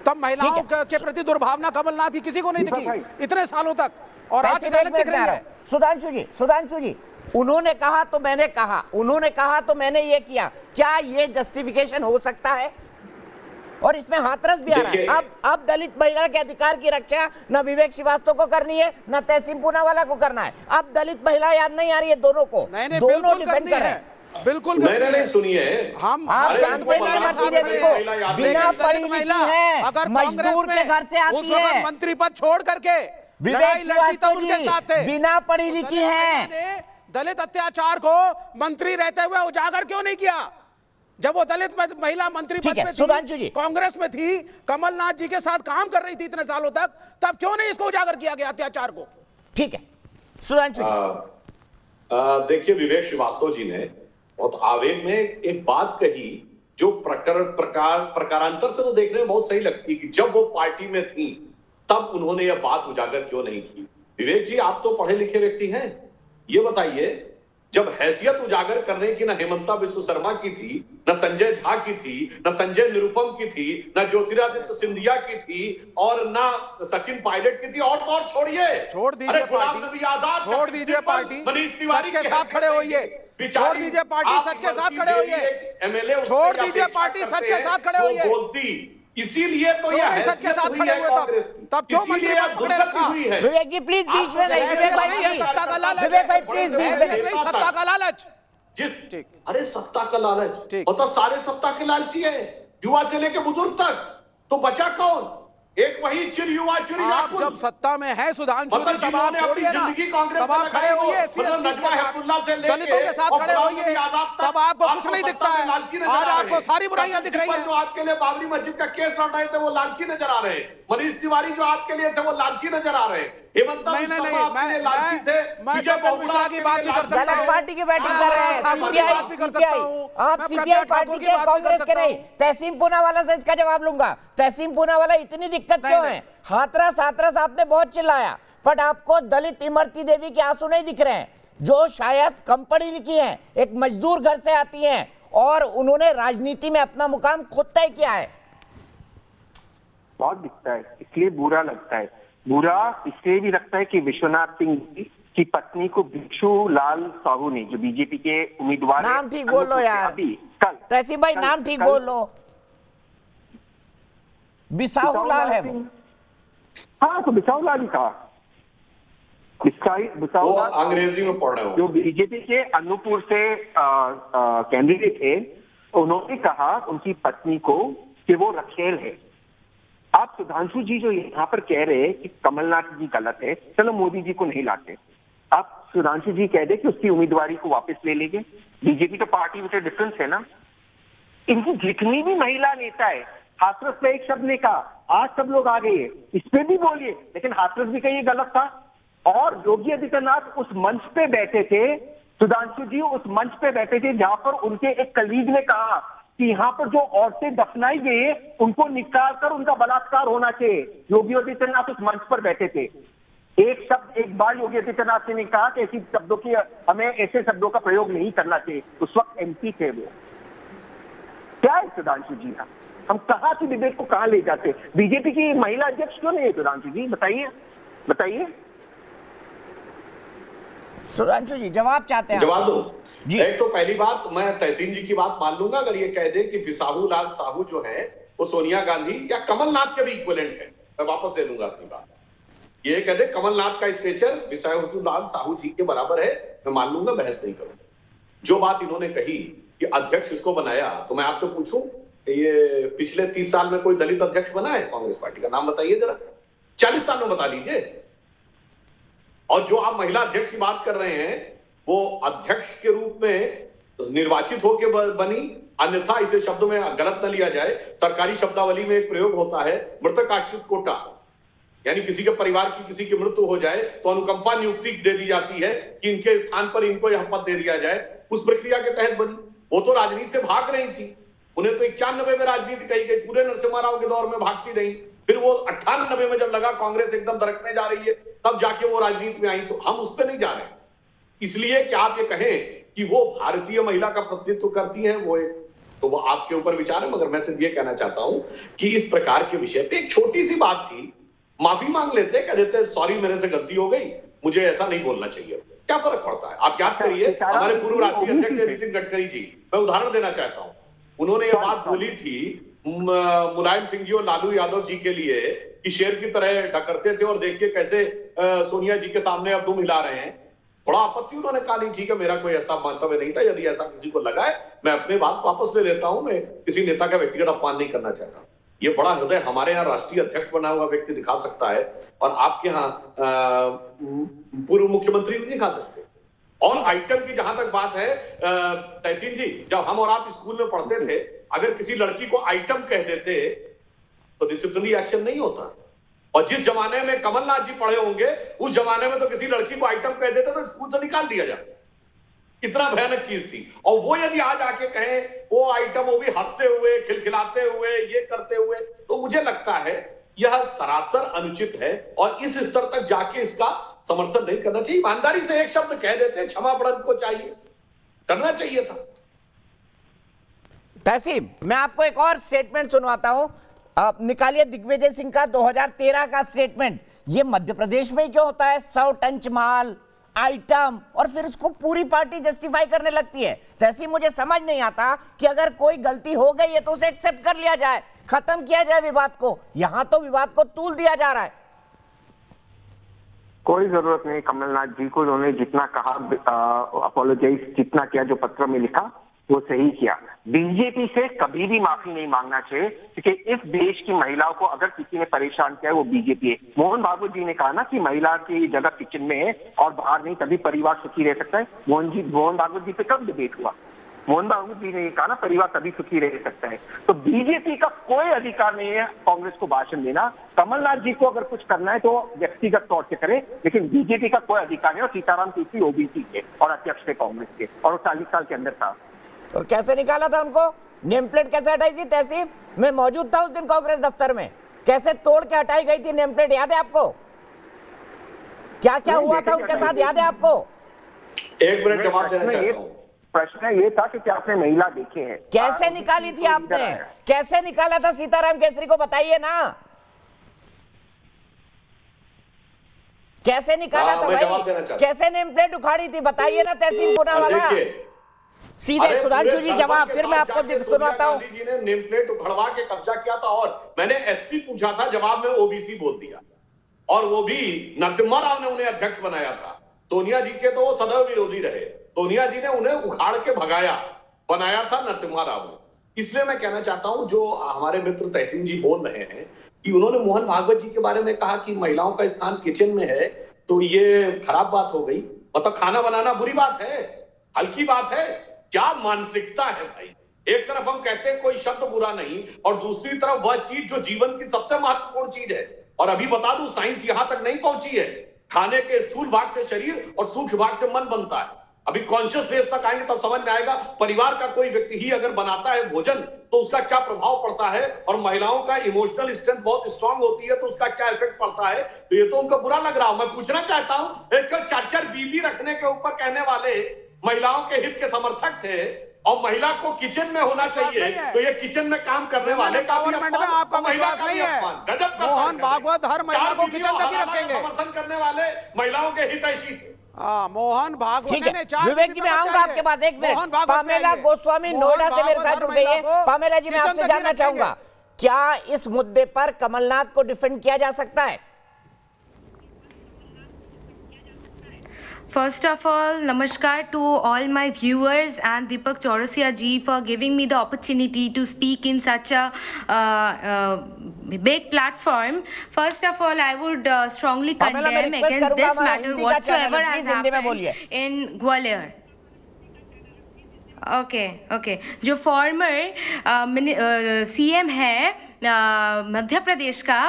तब महिलाओं के प्रति दुर्भावना कमलनाथ की किसी को नहीं दिखी इतने सालों तक, और आज अचानक दिख रही है। सुधांशु जी, उन्होंने कहा तो मैंने कहा, उन्होंने कहा तो मैंने ये किया, क्या ये जस्टिफिकेशन हो सकता है? और इसमें हाथरस भी आ रहा है। अब दलित महिला के अधिकार की रक्षा न विवेक श्रीवास्तव को करनी है, न तहसीन पूनावाला को करना है। अब दलित महिला याद नहीं आ रही है दोनों को, दोनों डिफेंड कर रहे हैं। बिल्कुल नहीं सुनिए, आप जानते हैं इमरती देवी को, बिना पढ़ी लिखी है, मजदूर के घर से आती है, मंत्री पद छोड़ करके विवेक श्रीवास्तव जी बिना पढ़ी लिखी है। दलित अत्याचार को मंत्री रहते हुए उजागर क्यों नहीं किया? जब वो दलित महिला मंत्री पद पे थी, कांग्रेस में थी, कमलनाथ जी के साथ काम कर रही थी इतने सालों तक, तब क्यों नहीं इसको उजागर किया गया अत्याचार को? ठीक है सुधांशु देखिए, विवेक श्रीवास्तव जी ने बहुत आवेग में एक बात कही जो प्रकारांतर से तो देखने में बहुत सही लगती है कि जब वो पार्टी में थी तब उन्होंने यह बात उजागर क्यों नहीं की। विवेक जी, आप तो पढ़े लिखे व्यक्ति हैं, ये बताइए, जब हैसियत उजागर करने की न हेमंता बिस्व शर्मा की थी, न संजय झा की थी, न संजय निरुपम की थी, न ज्योतिरादित्य सिंधिया की थी, और न सचिन पायलट की थी, और तो और छोड़ दीजिए पार्टी, मनीष तिवारी के साथ खड़े होइए, छोड़ दीजिए पार्टी, सच के साथ खड़े होइए, एमएलए, छोड़ दीजिए पार्टी, सच के साथ खड़े होइए, बोलती, इसीलिए तो ये सच के साथ खड़े हुए तब क्यों मंत्री पद पकड़े रखा? विवेक जी प्लीज बीच में नहीं, विवेक भाई प्लीज, विवेक भाई प्लीज बीच में नहीं, सत्ता का लालच, अरे सत्ता का लालच, मतलब सारे सत्ता के लालची है, युवा से लेके बुजुर्ग तक, तो बचा कौन? एक वही चिर युवा चिर आप जब सत्ता में है सुधांशु जी, तब आप छोड़िए ना, तब आप खड़े होइए दलितों के साथ खड़े होइए, तब आपको कुछ नहीं दिखता है, आज आपको सारी बुराइयां दिख रही हैं। जो आपके लिए बाबरी मस्जिद का केस लौटाए थे वो लालची नजर आ रहे हैं, मनीष तिवारी जो आपके लिए थे वो लालची नजर आ रहे हैं, हेमंता बिस्व शर्मा आपके लिए लालची थे, विजय बहुगुणा की बात नहीं कर सकता, पार्टी की बैटिंग कर रहे हैं, सीपीआई, आप सीपीआई पार्टी के, कांग्रेस के नहीं। तहसीम पूनावाला से इसका जवाब लूंगा, तहसीम पूनावाला इतनी दिक्कत क्यों है? हाथरस आपने बहुत चिल्लाया, बट आपको दलित इमरती देवी के आंसू नहीं दिख रहे हैं, जो शायद कम पढ़ी लिखी हैं, एक मजदूर घर से आती हैं, और उन्होंने राजनीति में अपना मुकाम खुद तय किया है। बहुत दिखता है, इसलिए बुरा लगता है, बुरा इसलिए भी लगता है कि विश्वनाथ सिंह की पत्नी को भिक्षु लाल साहू ने, जो बीजेपी के उम्मीदवार, नाम ठीक बोल लो यार, तहसीम भाई नाम ठीक बोल लो, बिसाहू लाल है वो। हाँ तो बिसाहू लाल ही कहा, बिसाहू लाल अंग्रेजी में पढ़ रहे हो, जो बीजेपी के अनूपपुर से कैंडिडेट थे, उन्होंने कहा उनकी पत्नी को कि वो रखेल है। आप सुधांशु जी जो यहाँ पर कह रहे हैं कि कमलनाथ जी गलत है, चलो मोदी जी को नहीं लाते, आप सुधांशु जी कह दे कि उसकी उम्मीदवारी को वापस ले लेंगे, बीजेपी तो पार्टी में डिफरेंस है ना। इनकी जितनी भी महिला नेता है, हाथरस पे एक शब्द ने कहा, आज सब लोग आ गए, इस पे भी बोलिए, लेकिन हाथरस भी कहीं गलत था। और योगी आदित्यनाथ उस मंच पे बैठे थे, सुधांशु जी उस मंच पे बैठे थे जहां पर उनके एक कलीग ने कहा कि यहाँ पर जो औरतें दफनाई गई है उनको निकाल कर उनका बलात्कार होना चाहिए। योगी आदित्यनाथ उस मंच पर बैठे थे, एक बार योगी आदित्यनाथ ने कहा कि ऐसी शब्दों की, हमें ऐसे शब्दों का प्रयोग नहीं करना चाहिए, उस वक्त एमपी थे वो। क्या है सुधांशु जी, हम कहाँ से डिबेट को कहाँ ले जाते? बीजेपी की महिला अध्यक्ष क्यों नहीं है सुधांशु जी, बताइए। सुधांशु जी जवाब चाहते हैं? जवाब दो जी। एक तो पहली बात, मैं तहसीन जी की बात मान लूंगा अगर ये कह दे कि बिसाहू लाल साहू जो है वो सोनिया गांधी या कमलनाथ के भी इक्विवेलेंट है, मैं वापस ले लूंगा अपनी बात। ये कह दे कमलनाथ का स्टेचर बिसाहू लाल साहू जी के बराबर है, मैं मान लूंगा, बहस नहीं करूंगा। जो बात इन्होंने कही कि अध्यक्ष इसको बनाया, तो मैं आपसे पूछूं, ये पिछले 30 साल में कोई दलित अध्यक्ष बना है कांग्रेस पार्टी का? नाम बताइए जरा, 40 साल में बता लीजिए। और जो आप महिला अध्यक्ष की बात कर रहे हैं वो अध्यक्ष के रूप में निर्वाचित होकर बनी, अन्यथा इसे शब्दों में गलत न लिया जाए, सरकारी शब्दावली में एक प्रयोग होता है मृतक आश्रित कोटा, यानी किसी के परिवार की किसी की मृत्यु हो जाए तो अनुकंपा नियुक्ति दे दी जाती है कि इनके स्थान पर इनको यह पद दे दिया जाए, उस प्रक्रिया के तहत बनी। वो तो राजनीति से भाग रही थी, उन्हें तो 91 में राजनीति कही गई, पूरे नरसिम्हा राव के दौर में भागती रही, फिर वो 98 में जब लगा कांग्रेस एकदम दरकने जा रही है तब जाके वो राजनीति में आई। तो हम उस पर नहीं जा रहे, इसलिए कि आप ये कहें कि वो भारतीय महिला का प्रतिनिधित्व करती है, वो एक तो वो आपके ऊपर विचार है, मगर मैं सिर्फ ये कहना चाहता हूं कि इस प्रकार के विषय पे एक छोटी सी बात थी, माफी मांग लेते, कह देते सॉरी मेरे से गलती हो गई, मुझे ऐसा नहीं बोलना चाहिए, क्या फर्क पड़ता है? आप याद करिए, हमारे पूर्व राष्ट्रीय अध्यक्ष नितिन गडकरी जी, मैं उदाहरण देना चाहता हूं, उन्होंने ये बात बोली थी मुलायम सिंह जी और लालू यादव जी के लिए कि शेर की तरह डकरते थे और देखिए कैसे सोनिया जी के सामने अब दुम हिला रहे हैं। बड़ा आपत्ति उन्होंने कहा, नहीं ठीक है, मेरा कोई ऐसा मंतव्य नहीं था, यदि ऐसा किसी को लगा है मैं अपनी बात वापस ले लेता हूं, मैं किसी नेता का व्यक्तिगत अपमान नहीं करना चाहता। ये बड़ा हृदय हमारे यहाँ राष्ट्रीय अध्यक्ष बना हुआ व्यक्ति दिखा सकता है और आपके यहाँ पूर्व मुख्यमंत्री नहीं दिखा सकते। और आइटम की जहां तक बात है तहसीन जी, जब हम और आप स्कूल में पढ़ते थे, अगर किसी लड़की को आइटम कह देते तो डिसिप्लिनरी एक्शन नहीं होता। और जिस जमाने में कमलनाथ जी पढ़े होंगे, उस जमाने में तो किसी लड़की को आइटम कह देते तो स्कूल से निकाल दिया जाता। इतना भयानक चीज थी। और वो यदि आज आके कहें वो आइटम, वो भी हंसते हुए, खिलखिलाते हुए, ये करते हुए, तो मुझे लगता है यह सरासर अनुचित है और इस स्तर तक जाके इसका समर्थन नहीं करना चाहिए। ईमानदारी से एक शब्द कह देते, क्षमा प्रण को चाहिए, करना चाहिए था। तहसीन, मैं आपको एक और स्टेटमेंट सुनवाता हूं। निकालिए दिग्विजय सिंह का 2013 का स्टेटमेंट। ये मध्य प्रदेश में ही क्यों होता है? 100 टन माल, आइटम, और फिर उसको पूरी पार्टी जस्टिफाई करने लगती है। तहसीन, मुझे समझ नहीं आता कि अगर कोई गलती हो गई है तो उसे एक्सेप्ट कर लिया जाए, खत्म किया जाए विवाद को। यहां तो विवाद को तूल दिया जा रहा है। कोई जरूरत नहीं कमलनाथ जी को, उन्होंने जितना कहा, अपोलोजाइज जितना किया, जो पत्र में लिखा वो सही किया। बीजेपी से कभी भी माफी नहीं मांगना चाहिए, क्योंकि इस देश की महिलाओं को अगर किसी ने परेशान किया है वो बीजेपी है। मोहन भागवत जी ने कहा ना कि महिला की जगह किचन में है और बाहर नहीं, तभी परिवार सुखी रह सकता है। मोहन भागवत जी पे कब डिबेट हुआ? मोहन भागवत जी ने कहा ना परिवार तभी सुखी रह सकता है। तो बीजेपी का कोई अधिकार नहीं है कांग्रेस को भाषण देना। कमलनाथ जी को अगर कुछ करना है तो व्यक्तिगत तौर से करे, लेकिन बीजेपी का कोई अधिकार नहीं। और सीताराम केसरी ओबीसी के और अध्यक्ष थे कांग्रेस के, और वो 40 साल के अंदर था। और कैसे निकाला था उनको? नेम प्लेट कैसे हटाई थी? तहसीन, मैं मौजूद था उस दिन कांग्रेस दफ्तर में। कैसे तोड़ के हटाई गई थी नेम प्लेट, याद है आपको? क्या क्या हुआ था उनके साथ, याद है आपको? एक मिनट जवाब देना चाहता हूं। प्रश्न ये था कि क्या आपने महिला देखे हैं? कैसे निकाली थी आपने? कैसे निकाला था सीताराम केसरी को, बताइए ना। कैसे निकाला था भाई? कैसे नेम प्लेट उखाड़ी थी, बताइए ना तहसीन पूनावाला। सीधे सुधांशु जी जवाब, फिर मैं आपको सुनाता हूं। गांधी जी ने नेम प्लेट उखड़वा के कब्जा किया था और मैंने एससी पूछा था, जवाब में ओबीसी बोल दिया। और वो भी नरसिम्हा राव ने उन्हें अध्यक्ष बनाया था। सोनिया जी के तो वो सदैव विरोधी रहे। सोनिया जी ने उन्हें उखाड़ के भगाया, बनाया था नरसिम्हा राव ने। इसलिए मैं कहना चाहता हूं, जो हमारे मित्र तहसीन जी बोल रहे हैं कि उन्होंने मोहन भागवत जी के बारे में कहा कि महिलाओं का स्थान किचन में है, तो ये खराब बात हो गई। मतलब खाना बनाना बुरी बात है, हल्की बात है? क्या मानसिकता है भाई? एक तरफ हम कहते हैं कोई शब्द बुरा नहीं, और दूसरी तरफ वह चीज जो जीवन की सबसे महत्वपूर्ण चीज है। और अभी बता दूं, साइंस यहां तक नहीं पहुंची है। खाने के स्थूल भाग से शरीर और सूक्ष्म भाग से मन बनता है। अभी कॉन्शियस फेज तक आएंगे तब समझ में आएगा परिवार का कोई व्यक्ति ही अगर बनाता है भोजन तो उसका क्या प्रभाव पड़ता है, और महिलाओं का इमोशनल स्ट्रेंथ बहुत स्ट्रांग होती है तो उसका क्या इफेक्ट पड़ता है। तो ये तो उनको बुरा लग रहा हूं। मैं पूछना चाहता हूं, एक 4-4 बीबी रखने के ऊपर कहने वाले महिलाओं के हित के समर्थक थे, और महिला को किचन में होना चाहिए, तो ये किचन में काम करने वाले का भी गवर्नमेंट में आपका महिला विश्वास का नहीं भी है। अपमान। गजब का मोहन भागवत हर महिला को किचन तक ही रखेंगे। समर्थन करने वाले महिलाओं के हितैषी थे। मोहन भागवत। ठीक है विवेक जी, मैं आऊंगा आपके पास, एक मिनट। पामेला गोस्वामी नोएडा से मेरे साथ जुड़ गई है। पामेला जी, मैं आपसे जानना चाहूंगा, क्या इस मुद्दे पर कमलनाथ को डिफेंड किया जा सकता है? First of all, namaskar to all my viewers and Deepak Chaurasia ji for giving me the opportunity to speak in such a big platform. First of all, I would strongly condemn against this matter whatsoever has happened in Gwalior. Okay. जो farmer CM है मध्य प्रदेश का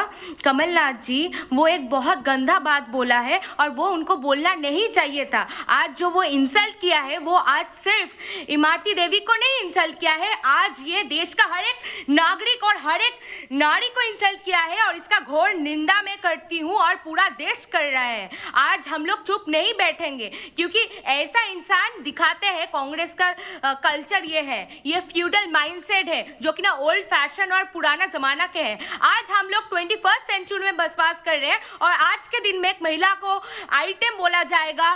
कमलनाथ जी, वो एक बहुत गंदा बात बोला है और वो उनको बोलना नहीं चाहिए था। आज जो वो इंसल्ट किया है, वो आज सिर्फ इमरती देवी को नहीं इंसल्ट किया है, आज ये देश का हर एक नागरिक और हर एक नारी को इंसल्ट किया है, और इसका घोर निंदा मैं करती हूँ और पूरा देश कर रहा है। आज हम लोग चुप नहीं बैठेंगे, क्योंकि ऐसा इंसान दिखाते हैं। कांग्रेस का कल्चर ये है, ये फ्यूडल माइंडसेट है जो कि ना ओल्ड फैशन और पुराना जमाना के हैं। आज हम लोग 21st सेंचुरी में बसवास कर रहे हैं, और आज के दिन में एक महिला को आइटम बोला जाएगा,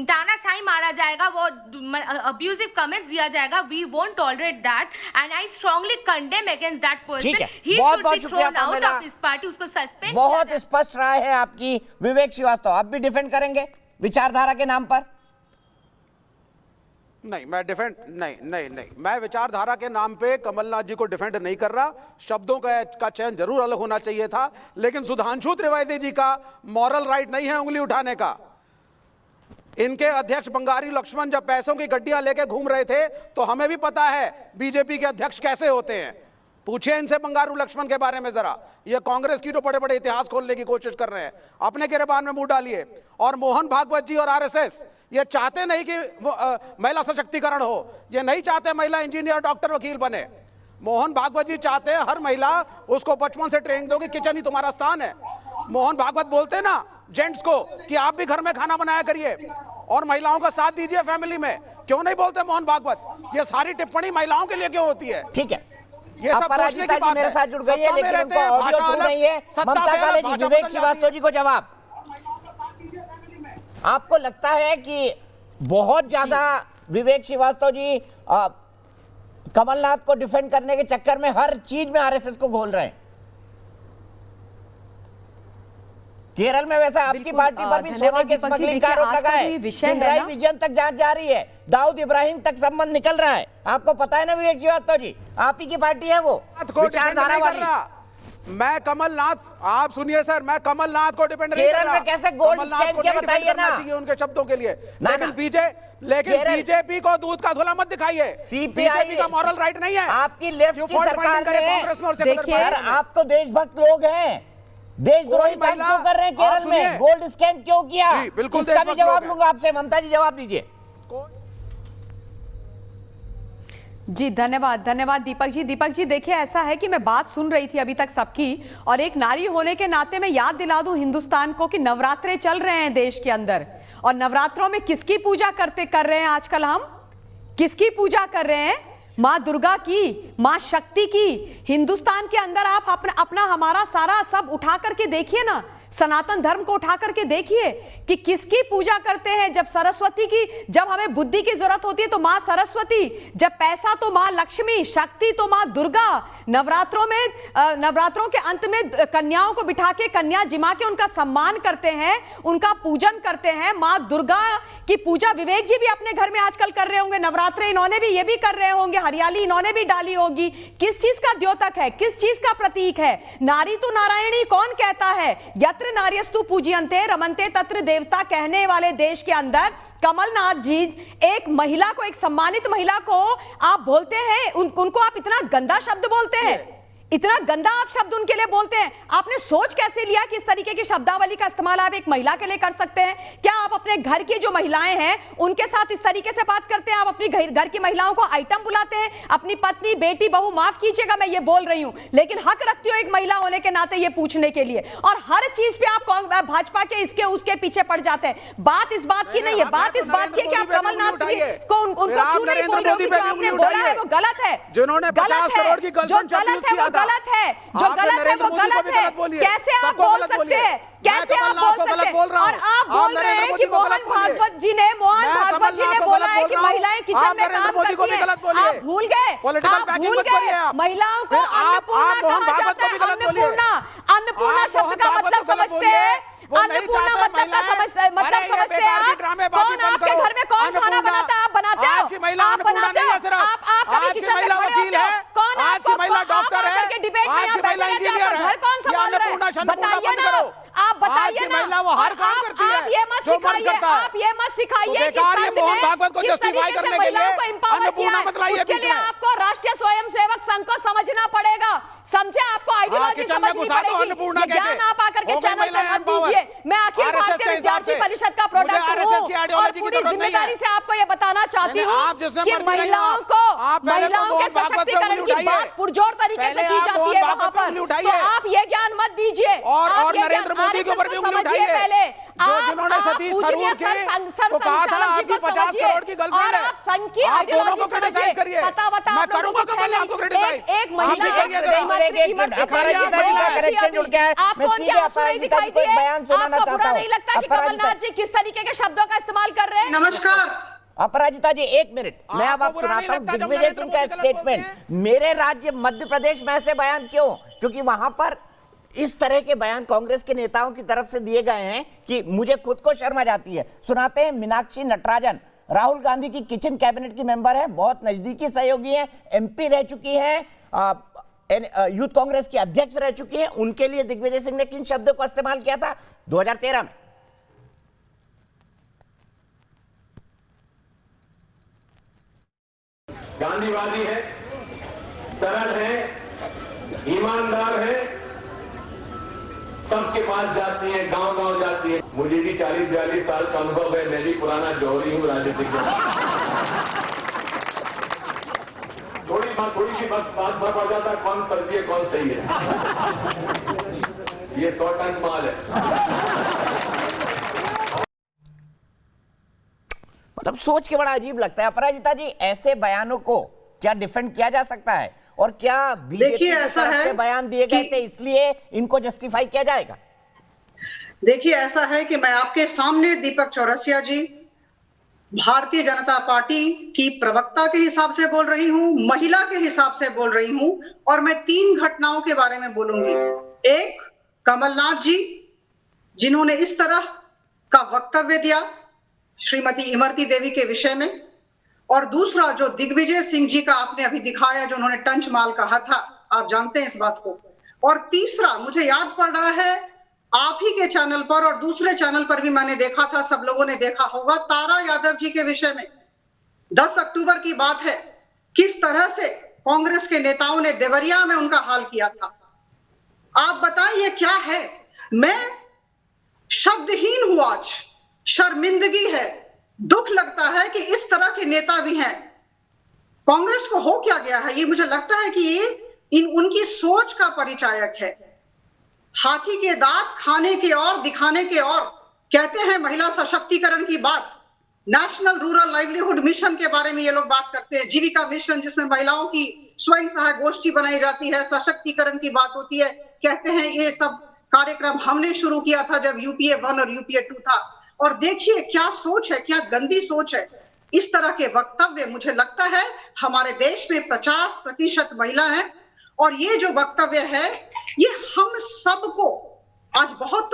तानाशाही मारा जाएगा, वो अब्यूजिव कमेंट्स दिया जाएगा। We won't tolerate that and I strongly condemn against that person. He should be thrown out of his party. उसको सस्पेंड। बहुत स्पष्ट राय है आपकी विवेक श्रीवास्तव। आप भी डिफेंड करेंगे विचारधारा के नाम पर? नहीं, मैं डिफेंड नहीं, मैं विचारधारा के नाम पे कमलनाथ जी को डिफेंड नहीं कर रहा। शब्दों का चयन जरूर अलग होना चाहिए था, लेकिन सुधांशु त्रिवेदी जी का मॉरल राइट नहीं है उंगली उठाने का। इनके अध्यक्ष बंगारी लक्ष्मण जब पैसों की गड्डियां लेके घूम रहे थे तो हमें भी पता है बीजेपी के अध्यक्ष कैसे होते हैं। पूछिए इनसे बंगारू लक्ष्मण के बारे में जरा। ये कांग्रेस की तो बड़े बड़े इतिहास खोलने की कोशिश कर रहे हैं, अपने गिरबान में मुंह डालिए। और मोहन भागवत जी और आरएसएस ये चाहते नहीं कि महिला सशक्तिकरण हो, ये नहीं चाहते महिला इंजीनियर डॉक्टर वकील बने। मोहन भागवत जी चाहते हैं हर महिला उसको बचपन से ट्रेनिंग दो कि किचन ही तुम्हारा स्थान है। मोहन भागवत बोलते हैं ना जेंट्स को कि आप भी घर में खाना बनाया करिए और महिलाओं का साथ दीजिए फैमिली में। क्यों नहीं बोलते मोहन भागवत? ये सारी टिप्पणी महिलाओं के लिए क्यों होती है? ठीक है, ये सब सोचने की बात मेरे साथ जुड़ गई है, लेकिन उनको ऑडियो थ्रू नहीं है। ममता काले जी, विवेक श्रीवास्तव जी को जवाब। आपको लगता है कि बहुत ज्यादा विवेक श्रीवास्तव जी कमलनाथ को डिफेंड करने के चक्कर में हर चीज में आरएसएस को घोल रहे हैं? केरल में वैसा आपकी पार्टी पर भी सोने के स्मगलिंग का आरोप लगा है, पिनराई विजयन तक जांच जारी है, दाऊद इब्राहिम तक संबंध निकल रहा है। आपको पता है ना विवेक श्रीवास्तव जी, आप ही की पार्टी है वो विचारधारा वाली। मैं कमलनाथ, आप सुनिए सर, मैं कमलनाथ को डिपेंड नहीं कर रहा। केरल में कैसे गोल्ड स्कैम किया बताइए ना उनके शब्दों के लिए। लेकिन बीजेपी को दूध का धुला मत दिखाइए। सीपीआई का मॉरल राइट नहीं है। आपकी लेफ्ट की सरकार ने, देखिए आप तो देशभक्त लोग हैं, देशद्रोही काम क्यों कर रहे हैं केरल में? गोल्ड स्कैम क्यों किया? बिल्कुल इसका भी जवाब दूंगा आपसे। ममता जी जवाब दीजिए। जी धन्यवाद दीपक जी। दीपक जी देखिए, ऐसा है कि मैं बात सुन रही थी अभी तक सबकी, और एक नारी होने के नाते मैं याद दिला दूं हिंदुस्तान को कि नवरात्रे चल रहे हैं देश के अंदर, और नवरात्रों में किसकी पूजा कर रहे हैं आजकल? हम किसकी पूजा कर रहे हैं? माँ दुर्गा की, माँ शक्ति की। हिंदुस्तान के अंदर आप अपना हमारा सारा सब उठा करके देखिए ना, सनातन धर्म को उठा करके देखिए कि किसकी पूजा करते हैं। जब सरस्वती की, जब हमें बुद्धि की जरूरत होती है तो माँ सरस्वती, जब पैसा तो माँ लक्ष्मी, शक्ति तो माँ दुर्गा। नवरात्रों में, नवरात्रों के अंत में कन्याओं को बिठा के, कन्या जिमा के उनका सम्मान करते हैं, उनका पूजन करते हैं। माँ दुर्गा की पूजा विवेक जी भी अपने घर में आजकल कर रहे होंगे, नवरात्रे इन्होंने भी, ये भी कर रहे होंगे, हरियाली इन्होंने भी डाली होगी। किस चीज का द्योतक है, किस चीज का प्रतीक है? नारी तो नारायणी कौन कहता है? यत्र नार्यस्तु पूज्यन्ते रमन्ते तत्र देवता कहने वाले देश के अंदर कमलनाथ जी एक महिला को, एक सम्मानित महिला को आप बोलते हैं, उनको आप इतना गंदा शब्द बोलते हैं, इतना गंदा आप शब्द उनके लिए बोलते हैं। आपने सोच कैसे लिया कि इस तरीके की शब्दावली का इस्तेमाल आप एक महिला के लिए कर सकते हैं? क्या आप अपने घर की जो महिलाएं हैं उनके साथ इस तरीके से बात करते हैं? आप अपनी घर की महिलाओं को आइटम बुलाते हैं? अपनी पत्नी, बेटी, बहू, माफ कीजिएगा मैं ये बोल रही हूं, लेकिन हक रखती हूं एक महिला होने के नाते ये पूछने के लिए। और हर चीज पे आप भाजपा के इसके उसके पीछे पड़ जाते हैं। बात इस बात की नहीं है, बात इस बात की कि आप कमलनाथ को उनको क्यों नहीं बोल रहे हो? जो आपने बोला है वो गलत है, जिन्होंने 50 करोड़ की गर्लफ्रेंड गलत है, वो गलत है, जो गलत है वो गलत है। कैसे आप बोल सकते हैं? कैसे आप बोल सकते हैं? और आप बोल रहे हैं कि मोहन भागवत जी ने बोला है कि महिलाएं किचन में काम करती हैं। आप भूल गए, महिलाओं को अन्नपूर्णा कहा जाता है। अन्नपूर्णा शब्द का मतलब समझते हैं? अन्नपूर्णा मतलब समझते हैं आप? कौन आपके घर में कौन खाना बनाता है? आप बनाते हो? आप बनाते हो? आप कभी किचन में खड़े होते हो? कौन आपको करके डिबेट में यहाँ बैठे रहते हैं? आपका घर कौन संभाल रहा है? बताइए ना, आप बताइए ना। आप ये मत सिखाइए, आप ये मत सिखाइए कि किस तरीके से महिलाओं को एम्पावर किया है। उसके लिए आपको राष्ट्रीय स्वयंसेवक संघ को समझना पड़ेगा, समझे? आपको आइडियोलॉजी समझनी पड़ेगी। ज्ञान आप आकर के चैनल पर मत दीजिए। मैं अखिल भारतीय विद्यार्थी परिषद का प्रोडक्ट हूँ और पूरी जिम्मेदारी से आपको ये बताना चाहती हूँ कि महिलाओं के सशक्तिकरण की बात पुरजोर तरीके से की जाती है वहाँ पर। तो आप ये ज्ञान मत दीजिए, और नरेंद्र मोदी के ऊपर भी उंगली उठाइए। पहले जिन्होंने सतीश थरूर को कहा था आपकी 50 करोड़ की गर्लफ्रेंड है, आप संघ की आप दोनों को आइडियोलॉजी क्रिटिसाइज करिए। मैं करूंगा कमलनाथ को क्रिटिसाइज। एक महिला नहीं लगता कि कमलनाथ जी किस तरीके के शब्दों का इस्तेमाल कर रहे हैं? नमस्कार अपराजिता जी, एक मिनट, मैं अब आप सुनाता हूं दिग्विजय सिंह का स्टेटमेंट। मेरे राज्य मध्य प्रदेश में ऐसे बयान क्यों? क्योंकि वहां पर इस तरह के बयान कांग्रेस के नेताओं की तरफ से दिए गए हैं कि मुझे खुद को शर्म आ जाती है। सुनाते हैं मीनाक्षी नटराजन, राहुल गांधी की किचन कैबिनेट की मेंबर है, बहुत नजदीकी सहयोगी है, एमपी रह चुकी है, यूथ कांग्रेस की अध्यक्ष रह चुकी है। उनके लिए दिग्विजय सिंह ने किन शब्दों का इस्तेमाल किया था 2013 में? गांधीवादी है, सरल है, ईमानदार है, सबके पास जाती है, गांव गांव जाती है। मुझे भी 40-42 साल का अनुभव है, मैं भी पुराना जौहरी हूं राजनीतिक में। थोड़ी सी बात भर पड़ जाता है, कौन फर्जी है कौन सही है। ये 100 टन माल है। मतलब सोच के बड़ा अजीब लगता है। अपराजिता जी, ऐसे बयानों को क्या डिफेंड किया जा सकता है? और क्या बीजेपी की तरफ से बयान दिए गए थे इसलिए इनको जस्टिफाई किया जाएगा? देखिए, ऐसा है कि मैं आपके सामने दीपक चौरसिया जी, भारतीय जनता पार्टी की प्रवक्ता के हिसाब से बोल रही हूं, महिला के हिसाब से बोल रही हूं, और मैं 3 घटनाओं के बारे में बोलूंगी। एक, कमलनाथ जी जिन्होंने इस तरह का वक्तव्य दिया श्रीमती इमरती देवी के विषय में, और दूसरा जो दिग्विजय सिंह जी का आपने अभी दिखाया, जो उन्होंने टंच माल कहा था, आप जानते हैं इस बात को। और तीसरा मुझे याद पड़ रहा है, आप ही के चैनल पर और दूसरे चैनल पर भी मैंने देखा था, सब लोगों ने देखा होगा, तारा यादव जी के विषय में 10 अक्टूबर की बात है, किस तरह से कांग्रेस के नेताओं ने देवरिया में उनका हाल किया था। आप बताइए क्या है? मैं शब्दहीन हूं आज, शर्मिंदगी है, दुख लगता है कि इस तरह के नेता भी हैं। कांग्रेस को हो क्या गया है? ये मुझे लगता है कि ये उनकी सोच का परिचायक है। हाथी के दांत खाने के और दिखाने के और। कहते हैं महिला सशक्तिकरण की बात, नेशनल रूरल लाइवलीहुड मिशन के बारे में ये लोग बात करते हैं, जीविका मिशन जिसमें महिलाओं की स्वयं सहायक गोष्ठी बनाई जाती है, सशक्तिकरण की बात होती है। कहते हैं ये सब कार्यक्रम हमने शुरू किया था जब यूपीए 1 और यूपीए 2 था। और देखिए क्या सोच है, क्या गंदी सोच है। इस तरह के वक्तव्य, मुझे लगता है हमारे देश में 50% महिला हैं, और ये जो वक्तव्य है ये हम सबको आज बहुत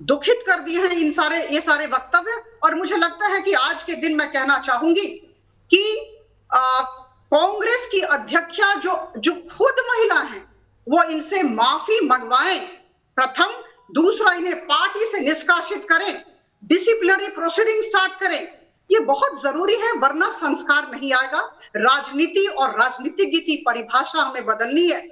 दुखित कर दिए हैं, ये सारे वक्तव्य। और मुझे लगता है कि आज के दिन मैं कहना चाहूंगी कि कांग्रेस की अध्यक्षा जो खुद महिला हैं, वो इनसे माफी मंगवाएं प्रथम, दूसरा इन्हें पार्टी से निष्कासित करें, डिसिप्लिनरी प्रोसीडिंग स्टार्ट करें। ये बहुत जरूरी है, वरना संस्कार नहीं आएगा। राजनीति और राजनीतिज्ञ की परिभाषा हमें बदलनी है,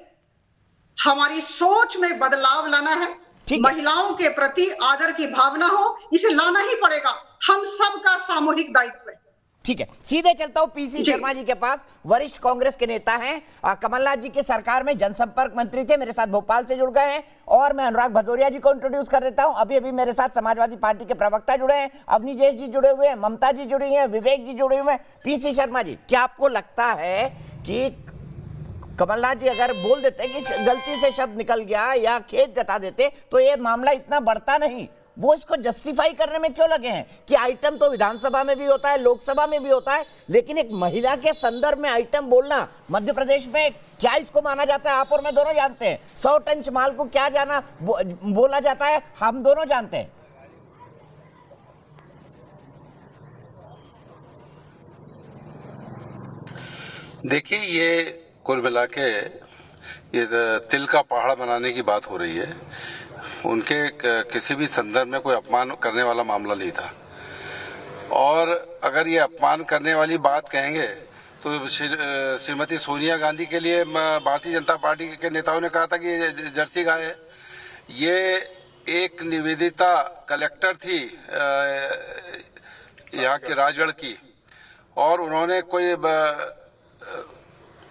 हमारी सोच में बदलाव लाना है, महिलाओं के प्रति आदर की भावना हो, इसे लाना ही पड़ेगा, हम सबका सामूहिक दायित्व है। ठीक है, सीधे चलता हूं पीसी शर्मा जी के पास। वरिष्ठ कांग्रेस के नेता हैं, कमलनाथ जी की सरकार में जनसंपर्क मंत्री थे, मेरे साथ भोपाल से जुड़ गए हैं। और मैं अनुराग भदौरिया जी को इंट्रोड्यूस कर देता हूं। अभी मेरे साथ समाजवादी पार्टी के प्रवक्ता जुड़े हैं, अवनीजेश जी जुड़े हुए हैं, ममता जी जुड़ी हैं, विवेक जी जुड़े हुए हैं। पीसी शर्मा जी, क्या आपको लगता है कि कमलनाथ जी अगर बोल देते कि गलती से शब्द निकल गया या खेद जता देते तो ये मामला इतना बढ़ता नहीं? वो इसको जस्टिफाई करने में क्यों लगे हैं कि आइटम तो विधानसभा में भी होता है, लोकसभा में भी होता है, लेकिन एक महिला के संदर्भ में आइटम बोलना मध्य प्रदेश में क्या इसको माना जाता है? आप और मैं दोनों जानते हैं। 100 टन माल को क्या बोला जाता है, हम दोनों जानते हैं। देखिए, ये कुल मिला के ये तिल का पहाड़ बनाने की बात हो रही है। उनके किसी भी संदर्भ में कोई अपमान करने वाला मामला नहीं था, और अगर ये अपमान करने वाली बात कहेंगे तो श्रीमती सोनिया गांधी के लिए भारतीय जनता पार्टी के नेताओं ने कहा था कि ये जर्सी गाय है। ये एक निवेदिता कलेक्टर थी यहाँ के राजगढ़ की, और उन्होंने कोई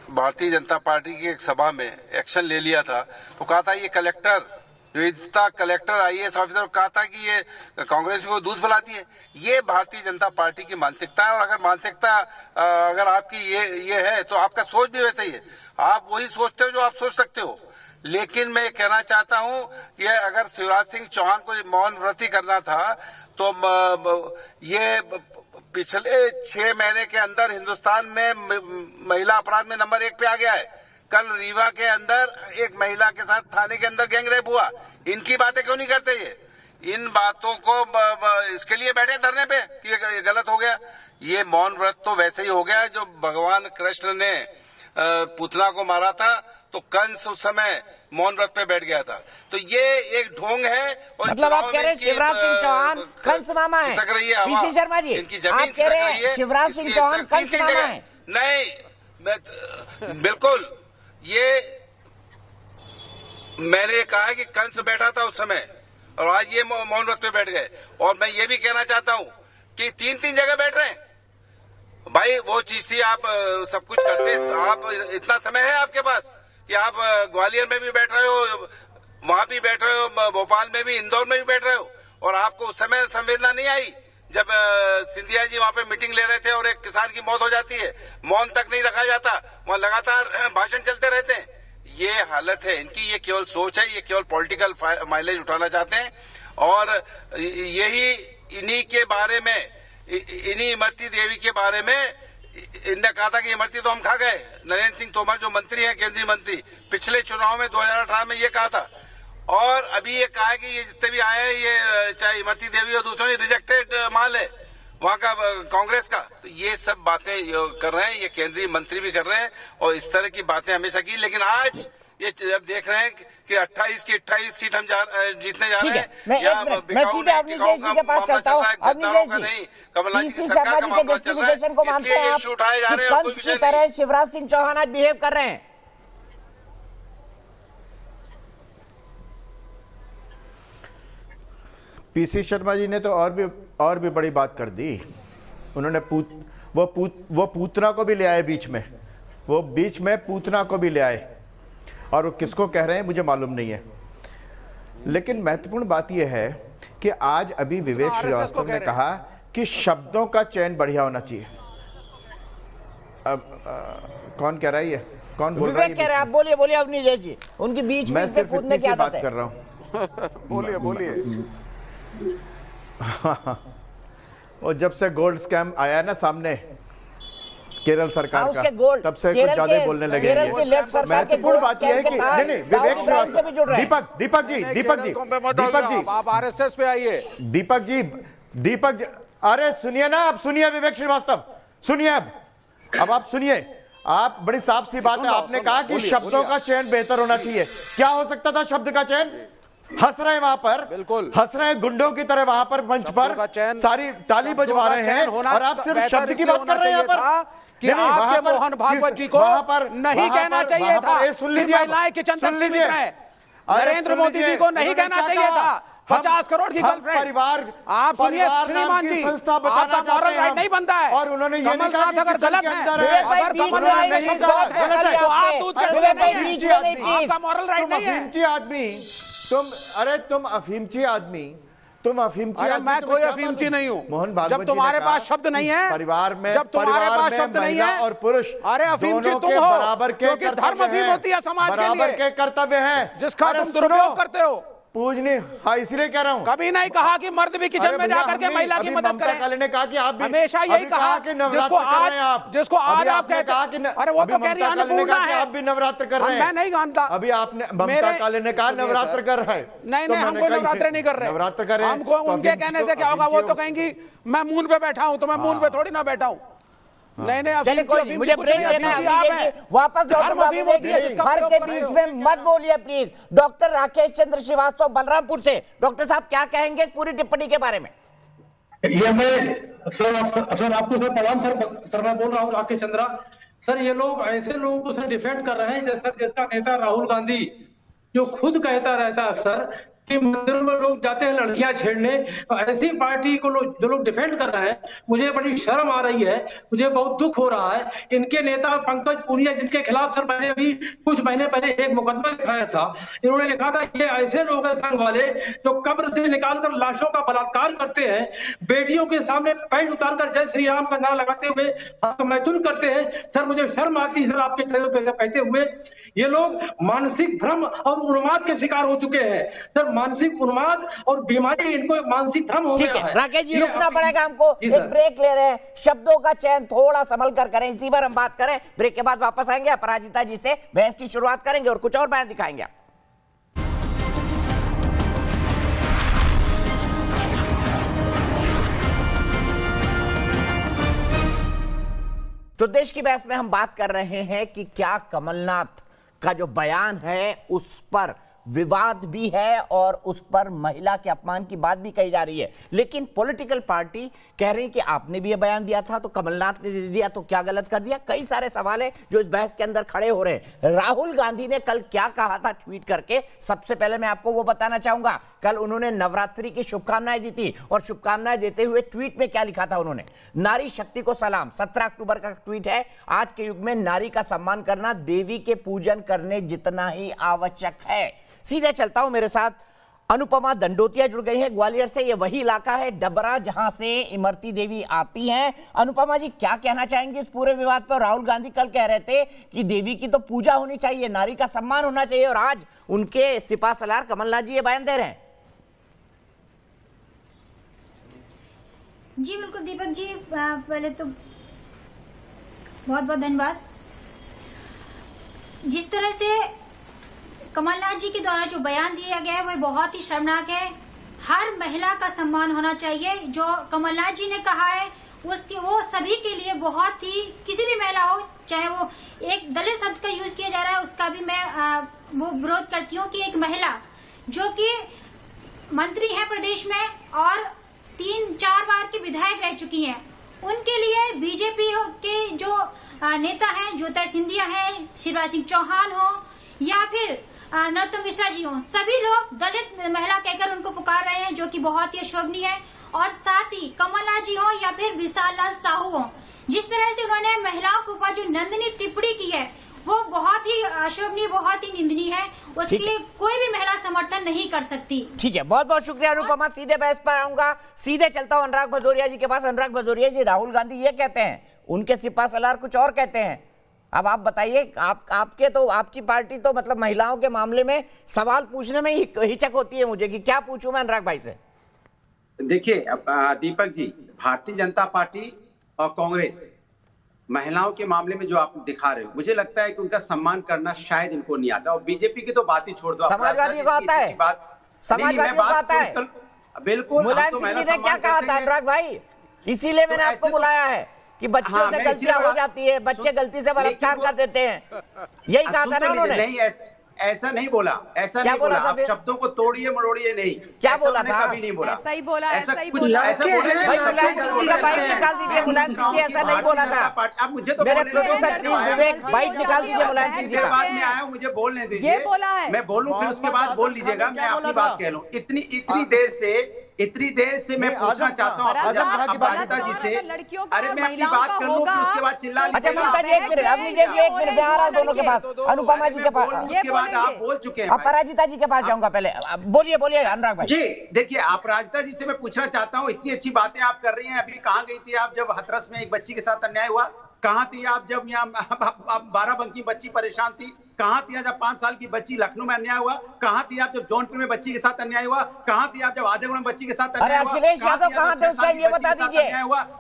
भारतीय जनता पार्टी की एक सभा में एक्शन ले लिया था, तो कहा था ये collector Nivedita collector IAS officer, कहा था कि ये कांग्रेस को दूध पिलाती है। ये भारतीय जनता पार्टी की मानसिकता है, और अगर मानसिकता अगर आपकी ये है तो आपका सोच भी वैसा ही है। आप वही सोचते हो जो आप सोच सकते हो। लेकिन मैं कहना चाहता हूं कि अगर शिवराज सिंह चौहान को मौन व्रत करना था तो ये पिछले 6 महीने के अंदर हिंदुस्तान में महिला अपराध में नंबर 1 पे आ गया है। कल रीवा के अंदर एक महिला के साथ थाने के अंदर गैंगरेप हुआ। इनकी बातें क्यों नहीं करते? ये इन बातों को इसके लिए बैठे धरने पे कि ये गलत हो गया। ये मौन व्रत तो वैसे ही हो गया जो भगवान कृष्ण ने पुतना को मारा था, तो कंस उस समय मौन व्रत पे बैठ गया था। तो ये एक ढोंग है। और मतलब आप कह रहे हैं शिवराज सिंह चौहान कंस मामा है? पीसी शर्मा जी, आप कह रहे हैं शिवराज सिंह चौहान कंस मामा है? नहीं, बिल्कुल, ये मैंने कहा है कि कंस बैठा था उस समय और आज ये मौन व्रत पे बैठ गए। और मैं ये भी कहना चाहता हूं कि 3-3 जगह बैठ रहे हैं भाई। वो चीज थी आप सब कुछ करते, तो आप इतना समय है आपके पास कि आप ग्वालियर में भी बैठ रहे हो, वहां भी बैठ रहे हो, भोपाल में भी, इंदौर में भी बैठ रहे हो, और आपको उस समय संवेदना नहीं आई जब सिंधिया जी वहां पे मीटिंग ले रहे थे और एक किसान की मौत हो जाती है, मौन तक नहीं रखा जाता, वहां लगातार भाषण चलते रहते हैं। ये हालत है इनकी, ये केवल सोच है, ये केवल पॉलिटिकल माइलेज उठाना चाहते हैं। और यही इन्हीं के बारे में, इन्हीं इमरती देवी के बारे में इनने कहा था कि इमरती तो हम खा गए। नरेंद्र सिंह तोमर जो मंत्री हैं, केंद्रीय मंत्री, पिछले चुनाव में 2018 में ये कहा था, और अभी ये कहा है कि ये जितने भी आए हैं, ये चाहे इमरती देवी और दूसरों रिजेक्टेड माल है वहां का कांग्रेस का। तो ये सब बातें कर रहे हैं, ये केंद्रीय मंत्री भी कर रहे हैं, और इस तरह की बातें हमेशा की। लेकिन आज ये जब देख रहे हैं कि 28 की 28 सीट हम जीतने जा रहे हैं। मैं सीधे अवनीश जी के पास चलता हूँ। अवनीश जी, पीसी शर्मा जी के जस्टिफिकेशन को मानते हैं आप कि कंस की तरह शिवराज सिंह चौहान आज बिहेव कर रहे हैं? पीसी शर्मा जी ने तो और भी बड़ी बात कर दी। उन्होंने वो पूतना को भी ले आए बीच में, वो बीच में पूतना को भी ले आए, और वो किसको कह रहे हैं मुझे मालूम नहीं है। लेकिन महत्वपूर्ण बात यह है कि आज अभी विवेक श्रीवास्तव ने कहा कि शब्दों का चयन बढ़िया होना चाहिए। अब कौन कह रहा है ये? कौन बोल रहा है? विवेक कह रहे हैं। आप बोलिए अवनीश जी, उनके बीच में से कूदने की आदत है। कर रहा हूँ। बोलिए। और जब से गोल्ड स्कैम आया ना सामने केरल सरकार का, तब से कुछ ज्यादा बोलने लगे हैं। महत्वपूर्ण बात यह है कि नहीं विवेक श्रीवास्तव, दीपक जी आप आरएसएस पे आइए। दीपक जी अरे सुनिए ना, आप सुनिए विवेक श्रीवास्तव, सुनिए अब आप सुनिए। आप बड़ी साफ सी बात है, आपने कहा कि शब्दों का चयन बेहतर होना चाहिए। क्या हो सकता था शब्द का चयन? हंस रहे हैं वहां पर, बिल्कुल हंस रहे हैं गुंडों की तरह वहां पर मंच पर, सारी ताली बजवा रहे हैं, और आप सिर्फ शब्द की बात कर रहे हैं यहाँ पर कि आपके मोहन भागवत जी को नहीं कहना चाहिए था। सुन लीजिए, महिलाएं किचन तक सीमित हैं। नरेंद्र मोदी जी को नहीं कहना चाहिए था 50 करोड़ की गर्लफ्रेंड। परिवार, आप सुनिए श्रीमान जी, आपका मॉरल राइट नहीं बनता है। और उन्होंने ये नहीं कहा कि अगर गलत है, अगर कमलनाथ नहीं गलत है तो आप दूध का आपका मॉरल राइट नहीं है। आदमी तुम अफीमची आदमी, मैं कोई अफीमची नहीं हूँ। मोहन भागवत जब तुम्हारे पास शब्द नहीं है, परिवार में, जब तुम्हारे पास शब्द नहीं है और पुरुष, अरे अफीमची तुम हो, बराबर के धर्म अफीम होती है समाज के लिए, बराबर के कर्तव्य हैं, जिसका तुम दुरुपयोग करते हो। पूजनी, हाँ इसलिए कह रहा हूँ। कभी नहीं कहा कि मर्द भी किचन में जाकर के महिला की मदद करें। ने कहा कि आप भी हमेशा यही कहा कि जिसको आज आप कहते हैं, अरे वो तो कह रही अन्नपूर्णा है, आप भी नवरात्र कर रहे हैं। मैं नहीं मानता। अभी आपने ममता काले ने कहा नवरात्र कर रहे हैं। नहीं, हम कोई नवरात्र नहीं कर रहे। नवरात्र कर रहे हैं। हमको उनके कहने से क्या होगा? वो तो कहेंगी मैं मून पे बैठा हूँ, तो मैं मून पे थोड़ी ना बैठा हूँ। नहीं, चलिए कोई, मुझे ब्रेक लेना है। वापस हर के बीच में मत बोलिए प्लीज। डॉक्टर राकेश चंद्र श्रीवास्तव बलरामपुर से, डॉक्टर साहब क्या कहेंगे इस पूरी टिप्पणी के बारे में? ये मैं सर आपको सर प्रणाम सर मैं बोल रहा हूँ राकेश चंद्रा सर। ये लोग ऐसे लोगों को सर डिफेंड कर रहे हैं जैसा जिसका नेता राहुल गांधी, जो खुद कहता रहता है सर कि मंदिरों में लोग जाते हैं लड़कियां छेड़ने। ऐसी पार्टी को जो लोग डिफेंड कर रहे हैं, मुझे बड़ी शर्म आ रही है, मुझे बहुत दुख हो रहा है। इनके नेता पंकज पुनिया, जिनके खिलाफ सर मैंने अभी कुछ महीने पहले एक मुकदमा लिखाया था, इन्होंने लिखा था ये ऐसे लोग हैं संघ वाले जो कब्र से निकालकर लाशों का बलात्कार करते हैं, बेटियों के सामने पैंट उतारकर जय श्री राम का नारा लगाते हुए हस्तमैथुन करते हैं। सर मुझे शर्म आती है सर आपके कहते हुए। ये लोग मानसिक भ्रम और उन्माद के शिकार हो चुके हैं सर। मानसिक उन्माद और बीमारी, इनको मानसिक भ्रम हो गया है। राकेश जी रुकना पड़ेगा हमको, एक ब्रेक ले रहे हैं। शब्दों का चयन थोड़ा संभल कर करें, इसी पर हम बात करें। ब्रेक के बाद वापस आएंगे, अपराजिता जी से बहस की शुरुआत करेंगे और कुछ और बयान दिखाएंगे। तो देश की बहस में हम बात कर रहे हैं कि क्या कमलनाथ का जो बयान है उस पर विवाद भी है और उस पर महिला के अपमान की बात भी कही जा रही है। लेकिन पॉलिटिकल पार्टी कह रही है कि आपने भी ये बयान दिया था तो कमलनाथ ने दे दिया तो क्या गलत कर दिया। कई सारे सवाल है जो इस बहस के अंदर खड़े हो रहे हैं। राहुल गांधी ने कल क्या कहा था ट्वीट करके, सबसे पहले मैं आपको वो बताना चाहूंगा। कल उन्होंने नवरात्रि की शुभकामनाएं दी थी और शुभकामनाएं देते हुए ट्वीट में क्या लिखा था उन्होंने, नारी शक्ति को सलाम। 17 अक्टूबर का ट्वीट है। आज के युग में नारी का सम्मान करना देवी के पूजन करने जितना ही आवश्यक है। सीधे चलता हूं, मेरे साथ अनुपमा दंडोतिया जुड़ गई है ग्वालियर से। ये वही इलाका है डबरा जहां से इमरती देवी आती हैं। अनुपमा जी, क्या कहना चाहेंगे इस पूरे विवाद पर? राहुल गांधी कल कह रहे थे कि देवी की तो पूजा होनी चाहिए, नारी का सम्मान होना चाहिए, और आज उनके सिपा सलार कमलनाथ जी ये बयान दे रहे हैं। जी बिल्कुल दीपक जी, पहले तो बहुत बहुत धन्यवाद। जिस तरह से कमलनाथ जी के द्वारा जो बयान दिया गया है वह बहुत ही शर्मनाक है। हर महिला का सम्मान होना चाहिए। जो कमलनाथ जी ने कहा है उसके वो सभी के लिए बहुत ही, किसी भी महिला हो, चाहे वो एक दलित शब्द का यूज किया जा रहा है उसका भी मैं वो विरोध करती हूँ कि एक महिला जो कि मंत्री है प्रदेश में और 3-4 बार की विधायक रह चुकी हैं, उनके लिए बीजेपी के जो नेता हैं, ज्योति सिंधिया है, शिवराज सिंह चौहान हो या फिर नरोत्तम मिश्रा जी हो, सभी लोग दलित महिला कहकर उनको पुकार रहे हैं, जो कि बहुत ही अशोभनीय है। और साथ ही कमलनाथ जी हो या फिर विशाल लाल साहू हो, जिस तरह से उन्होंने महिलाओं के ऊपर जो नंदनीय टिप्पणी की है वो बहुत ही अशोभनीय, बहुत ही निंदनीय है। उसके लिए कोई भी महिला समर्थन नहीं कर सकती। ठीक है, बहुत बहुत शुक्रिया अनुपमा। सीधे बहस पर आऊंगा, सीधे चलता हूं अनुराग भदौरिया जी के पास। अनुराग भदौरिया जी, राहुल गांधी ये कहते हैं, उनके सिपा सलार कुछ और कहते हैं। अब आप बताइए, आपके तो आपकी पार्टी तो मतलब महिलाओं के मामले में सवाल पूछने में ही हिचक होती है मुझे कि क्या पूछूं मैं अनुराग भाई से। देखिए दीपक जी, भारतीय जनता पार्टी और कांग्रेस महिलाओं के मामले में जो आप दिखा रहे हो, मुझे लगता है कि उनका सम्मान करना शायद इनको नहीं आता। और बीजेपी की तो बात ही छोड़ दो, समाजवादी को आता है, समाजवादी को आता है। बिल्कुल, मुलायम सिंह जी ने क्या कहा था अनुराग भाई, इसीलिए मैंने आपको बुलाया है कि बच्चों से गलतियां हो जाती है, बच्चे गलती से बलात्कार कर देते हैं, यही कहा था ना उन्होंने। नहीं, ऐसा नहीं बोला, ऐसा नहीं बोला। आप शब्दों को तोड़िए मरोड़िए नहीं। क्या बोला था? कभी नहीं बोला। ऐसा ही बोला, ऐसा कुछ बोला। ऐसा बोला भाई, मुलायम सिंह जी का बाइट निकाल दीजिए। मुलायम सिंह जी ऐसा नहीं बोला था। आप मुझे तो मेरे प्रोड्यूसर प्लीज विवेक बाइट निकाल दीजिए मुलायम सिंह जी का। बाद में आया हूं, मुझे बोलने दीजिए, मैं बोलूं फिर उसके बाद बोल लीजिएगा। मैं अपनी बात कह लूं। इतनी देर से मैं पूछना चाहता हूँ अपराजिता जी से। अरे मैं अपनी बात कर लूं फिर उसके बाद चिल्ला लीजिएगा। अच्छा ममता जी एक मिनट, अवनी जी एक मिनट, मैं आ रहा हूं दोनों के पास, अनुपमा जी के पास, उसके बाद आप बोल चुके हैं। अपराजिता जी के पास जाऊंगा पहले। बोलिए बोलिए अनुराग भाई जी। देखिए, अपराजिता जी से मैं पूछना चाहता हूँ, इतनी अच्छी बातें आप कर रही हैं, अभी कहाँ गई थी आप जब हाथरस में एक बच्ची के साथ अन्याय हुआ? कहाँ थी आप जब यहाँ 12 बंकी बच्ची परेशान थी? कहाँ थी जब 5 साल की बच्ची लखनऊ में अन्याय हुआ? कहाँ थी आप जब जौनपुर में बच्ची के साथ अन्याय हुआ? कहाँ थी आप जब आजमगढ़ में बच्ची के साथ अन्याय हुआ? अखिलेश यादव कहाँ थे उस टाइम, ये बता दीजिए।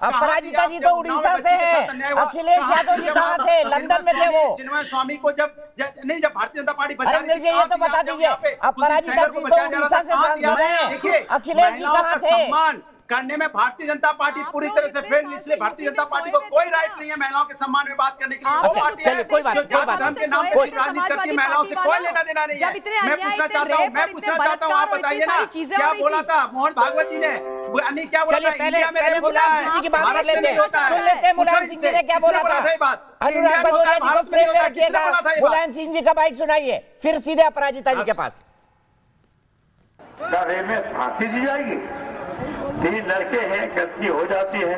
अपराजिता जी तो उड़ीसा से हैं, अखिलेश यादव जी कहाँ थे? लंदन में थे वो। चिन्मय स्वामी को जब भारतीय जनता पार्टी बचा रही थी, ये तो बता दीजिए। अपराजिता जी तो उड़ीसा से सांसद हैं, अखिलेश जी कहाँ थे? करने में भारतीय जनता पार्टी पूरी तरह से फेल। इसलिए भारतीय जनता पार्टी को कोई राइट नहीं है महिलाओं के सम्मान में बात करने के लिए। वो पार्टी है जो जाति धर्म के नाम पर राजनीति करती है, महिलाओं से कोई लेना देना नहीं है। मैं पूछना चाहता हूँ, आप बताइए ना क्या बोला था मोहन भागवत जी ने, क्या बोला था? इंडिया में रेप होता है, भारत में नहीं होता है। सुन लेते हैं मुलायम सिंह जी ने क्या बोला था। अनुराग भदौरिया जी को फ्रेम में रखिएगा, मुलायम सिंह जी का बाइट सुनाइए, फिर सीधे अपराजिता जी के पास। रेप में फांसी दी जाएगी? 3 लड़के हैं, गलती हो जाती है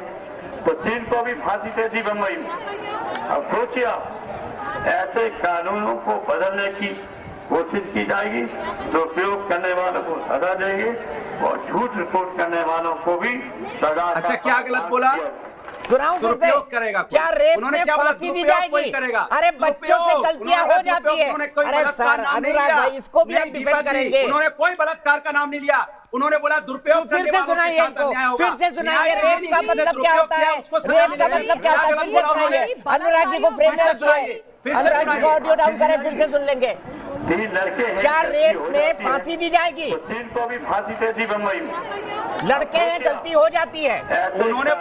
तो 3 को भी फांसी दे दी बम्बई में। अब सोचिए आप, ऐसे कानूनों को बदलने की कोशिश की जाएगी तो उपयोग करने वालों को सजा देंगे और झूठ रिपोर्ट करने वालों को भी सजा। अच्छा, क्या गलत बोला? दुरुपयोग करेगा क्या? रेप में फांसी दी जाएगी? अरे बच्चों से गलतियां हो जाती है। अरे सर अनुराग भाई, इसको भी हम डिफेंड करेंगे। उन्होंने कोई बलात्कार का नाम नहीं लिया, उन्होंने बोला दुरुपयोग करने वालों के साथ अन्याय होगा। फिर से सुनाइए, रेप का मतलब क्या होता है? रेप का मतलब क्या होता है? फिर से सुनाइए, अनुराग जी को फ्रेम में रखिए, अनुराग जी को ऑडियो डाउन करें, फिर से सुन लेंगे। 3 लड़के हैं, क्या रेप में फांसी दी जाएगी? 3 को भी फांसी दे दी बम्बई में। लड़के हैं, गलती हो जाती है। उन्होंने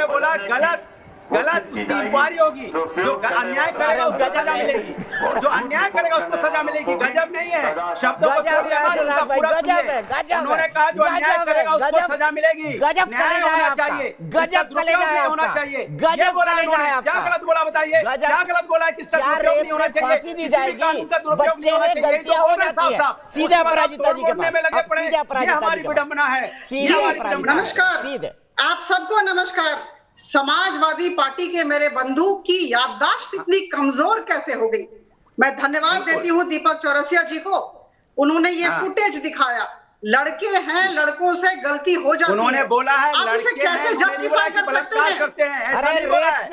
बोला गलत गलत उसकी इंक्वायरी होगी। जो अन्याय करेगा उसको सजा मिलेगी, जो अन्याय करेगा उसको सजा मिलेगी। गजब नहीं है, शब्दों को छोड़िए, उनका पूरा सुनिए। उन्होंने कहा जो अन्याय करेगा उसको सजा मिलेगी, न्याय होना चाहिए, दुरुपयोग नहीं होना चाहिए। ये बोला इन्होंने, क्या गलत बोला बताइए, क्या गलत बोला है, किसका दुरुपयोग नहीं होना चाहिए, किसी भी कानून का दुरुपयोग नहीं होना चाहिए। गलतियां हो जाती है, सीधे अपराजिता जी के पास में लगे पड़े, ये हमारी विडंबना है। नमस्कार, आप सबको नमस्कार। समाजवादी पार्टी के मेरे बंधु की याददाश्त इतनी कमजोर कैसे हो गई? मैं धन्यवाद देती हूँ दीपक चौरसिया जी को, उन्होंने ये फुटेज दिखाया। लड़के हैं, लड़कों से गलती हो जाती है। उन्होंने बोला है आप इसे कैसे जस्टिफाई कर सकते हैं? करते हैं, ऐसा नहीं बोला है।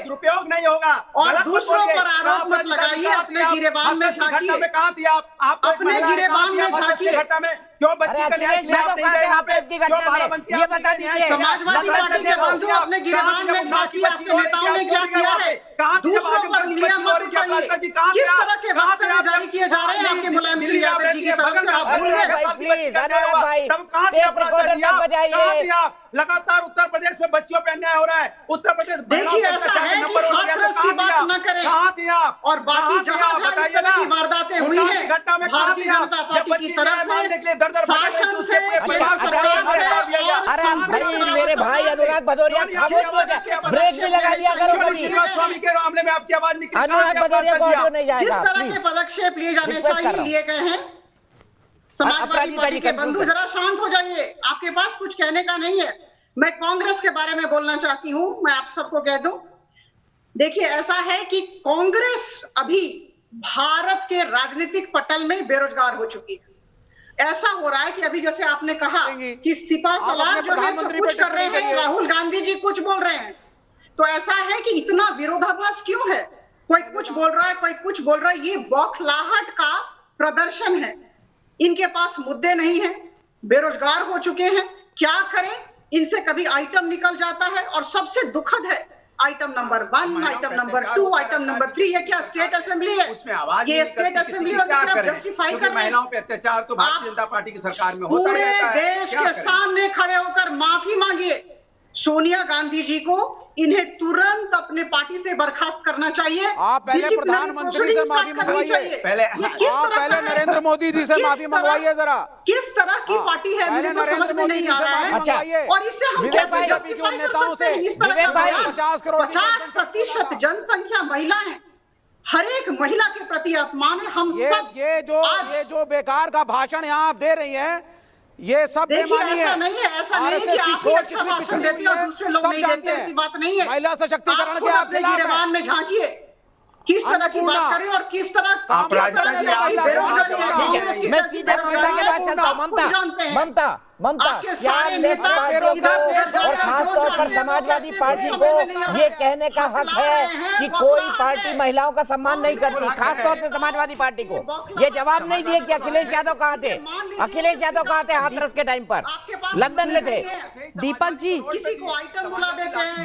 दुरुपयोग नहीं होगा और दूसरों पर आरोप मत लगाइए। अपने गिरेबान में झांकिए, कहाँ थी आप अपने गिरेबान में झांकिए। घटना में क्यों बच्ची का न्याय ये बता दीजिए, समाजवादी पार्टी के बंधु अपने गिरेबान में झांकिए। आपके नेताओं ने क्या किया है? दूसरों पर उंगलियां मत उठाइए। किस तरह के वक्तव्य जारी किए जा रहे हैं आपके मुलायम सिंह यादव जी की तरफ से? आप लगातार उत्तर प्रदेश में बच्चियों पे अन्याय हो रहा है। उत्तर प्रदेश देखिए, ऐसा है कि हाथरस की बात न करें, कहाँ दिया और बाकी जहाँ बताइए ना, की वारदातें हुई हैं घटना में भारतीय जनता पार्टी की तरफ से शासन से मेरे भाई अनुराग भदौरिया खामोश हो जाए, ब्रेक भी लगा दिया करो कभी। स्वामी के मामले में आपकी आवाज निकली, अनुराग भदौरिया को ऑडियो नहीं जिस जाएगा। तरह के पदक्षेप लिए जाने चाहिए लिए गए हैं। समाजवादी पार्टी के बंधु जरा शांत हो जाइए, आपके पास कुछ कहने का नहीं है। मैं कांग्रेस के बारे में बोलना चाहती हूं, मैं आप सबको कह दूं। देखिए, ऐसा है कि कांग्रेस अभी भारत के राजनीतिक पटल में बेरोजगार हो चुकी है। ऐसा हो रहा है कि अभी जैसे आपने कहा कि सिपा सलार जो है सब कुछ कर रहे हैं, राहुल गांधी जी कुछ बोल रहे हैं, तो ऐसा है कि इतना विरोधाभास क्यों है? कोई कुछ बोल रहा है, कोई कुछ बोल रहा है। ये बौखलाहट का प्रदर्शन है। इनके पास मुद्दे नहीं है, बेरोजगार हो चुके हैं, क्या करें? इनसे कभी आइटम निकल जाता है, और सबसे दुखद है item number 1, item number 2, item number 3। ये क्या स्टेट असेंबली है? उसमें आवाज ये स्टेट असेंबली और आप जस्टिफाई कर रहे हैं। महिलाओं पे अत्याचार तो भारतीय जनता पार्टी की सरकार में होता पूरे रहता है। देश के सामने खड़े होकर माफी मांगिए। सोनिया गांधी जी को इन्हें तुरंत अपने पार्टी से बर्खास्त करना चाहिए। आप पहले प्रधानमंत्री से माफी मंगवाइए, पहले नरेंद्र मोदी जी से माफी मंगवाइए। जरा किस तरह की पार्टी है मुझे तो समझ में नहीं आ रहा है। और इससे हम कैसे जस्टिफाई कर सकते हैं? इस तरह 50% जनसंख्या महिला है, हर एक महिला के प्रति अपमान है। हम सब ये जो बेकार का भाषण यहाँ आप दे रही हैं, ये सब बेमानी है। ऐसा नहीं है, ऐसा नहीं है कि आप ही अच्छा भाषण देते हो, दूसरे लोग नहीं देते, ऐसी बात नहीं है। महिला सशक्तिकरण के आप अपने गिरेबान में झांकिए, किस तरह की बात करें और किस तरह बेरोजगारी। मैं सीधे ममता के पास चलता हूँ। ममता क्या लेफ्ट पार्टियों को और खास तौर पर समाजवादी पार्टी को ये कहने का हक है कि कोई पार्टी महिलाओं का सम्मान नहीं करती, खास तौर से समाजवादी पार्टी को? ये जवाब नहीं दिए कि अखिलेश यादव कहाँ थे? अखिलेश यादव कहाँ थे हाथरस के टाइम पर? लंदन में थे। दीपक जी, किसी को आइटम बुला देते हैं,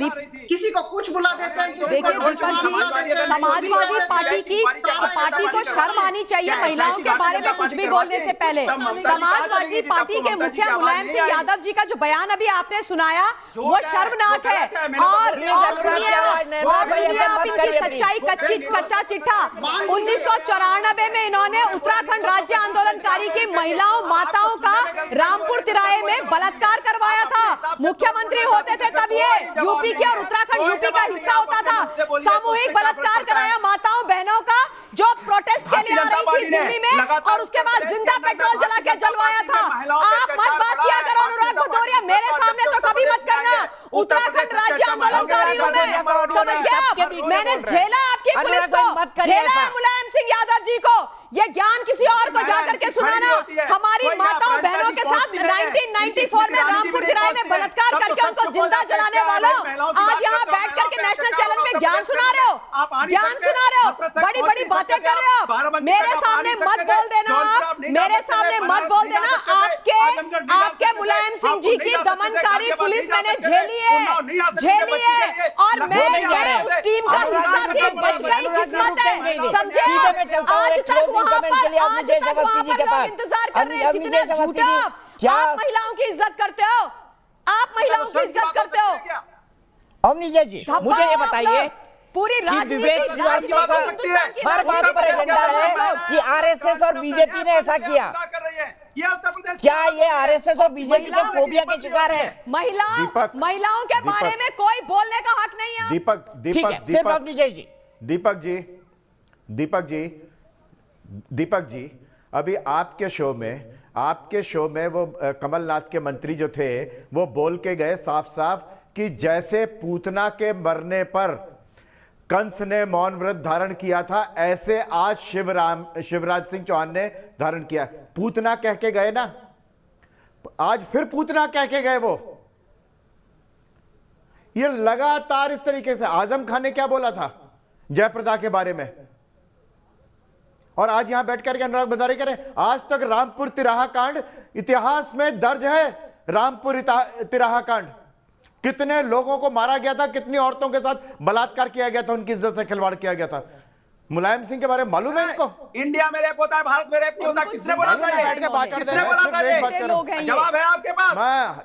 किसी को कुछ बुला देते हैं। देखिए दीपक जी, समाजवादी पार्टी को शर्म आनी चाहिए महिलाओं के बारे में कुछ भी बोलने से पहले। समाजवादी पार्टी के मुखिया मुलायम सिंह यादव जी का जो बयान अभी आपने सुनाया वो शर्मनाक है। और सच्चाई कच्चा चिट्ठा 1994 में इन्होंने उत्तराखंड राज्य आंदोलनकारी की महिलाओं माताओं का रामपुर तिराहे में बलात्कार करवाया था। मुख्यमंत्री होते थे तब ये यूपी के, और उत्तराखंड यूपी का हिस्सा होता था। सामूहिक बलात्कार कराया माताओं बहनों का जो प्रोटेस्ट के लिए आ रही थी दिल्ली में, और उसके बाद जिंदा पेट्रोल जला के जलवाया था। आप मत बात किया करो अनुराग भदौरिया, मेरे सामने तो कभी मत करना। उत्तराखंड राज्य आंदोलनकारियों में समझ गया, मैंने झेला आपकी पुलिस को, झेला मुलायम सिंह यादव जी को। ये ज्ञान किसी और को जाकर के सुनाना। हमारी माताओं बहनों के साथ 1994 में रामपुर तिराहे में बलात्कार करके उनको जिंदा जलाने वालों आज यहाँ बैठ करके नेशनल चैनल पे ज्ञान सुना रहे हो, ज्ञान सुना रहे हो, बड़ी बड़ी बातें कर रहे हो। मेरे सामने मत बोल देना, आप मेरे सामने मत बोल देना। आपके मुलायम सिंह जी की दमनकारी पुलिस मैंने झेली है, और मैं उस टीम का हिस्सा थी। बच गई किस्मत है, समझे? आज तक वहाँ पर इंतजार कर रहे हैं। कितने झूठे आप महिलाओं की इज्जत करते हो। आप महिलाओं की इज्जत करते हो? अवनीश जी मुझे ये बताइए पूरी कि विवेक श्रीवास्तव का हर बात पर एजेंडा है कि आरएसएस और बीजेपी ने ऐसा किया। क्या ये आरएसएस और बीजेपी के फोबिया के शिकार है? महिलाओं के बारे में कोई बोलने का हक नहीं है। दीपक जी अभी आपके शो में वो कमलनाथ के मंत्री जो थे वो बोल के गए साफ साफ कि जैसे पूतना के मरने पर कंस ने मौन व्रत धारण किया था ऐसे आज शिवराज सिंह चौहान ने धारण किया। पूतना कह के गए ना, आज फिर पूतना कह के गए वो। ये लगातार इस तरीके से आजम खान ने क्या बोला था जयप्रदा के बारे में, और आज यहां बैठ करके अनुराग बंजारे करें। आज तक रामपुर तिराहा कांड इतिहास में दर्ज है। रामपुर तिराहा कांड, कितने लोगों को मारा गया था, कितनी औरतों के साथ बलात्कार किया गया था, उनकी इज्जत से खिलवाड़ किया गया था। मुलायम सिंह के बारे में मालूम है इनको? इंडिया में रेप होता है, भारत में रेप नहीं होता। किसने बोला था ये? किसने बोला था ये? जवाब है आपके पास?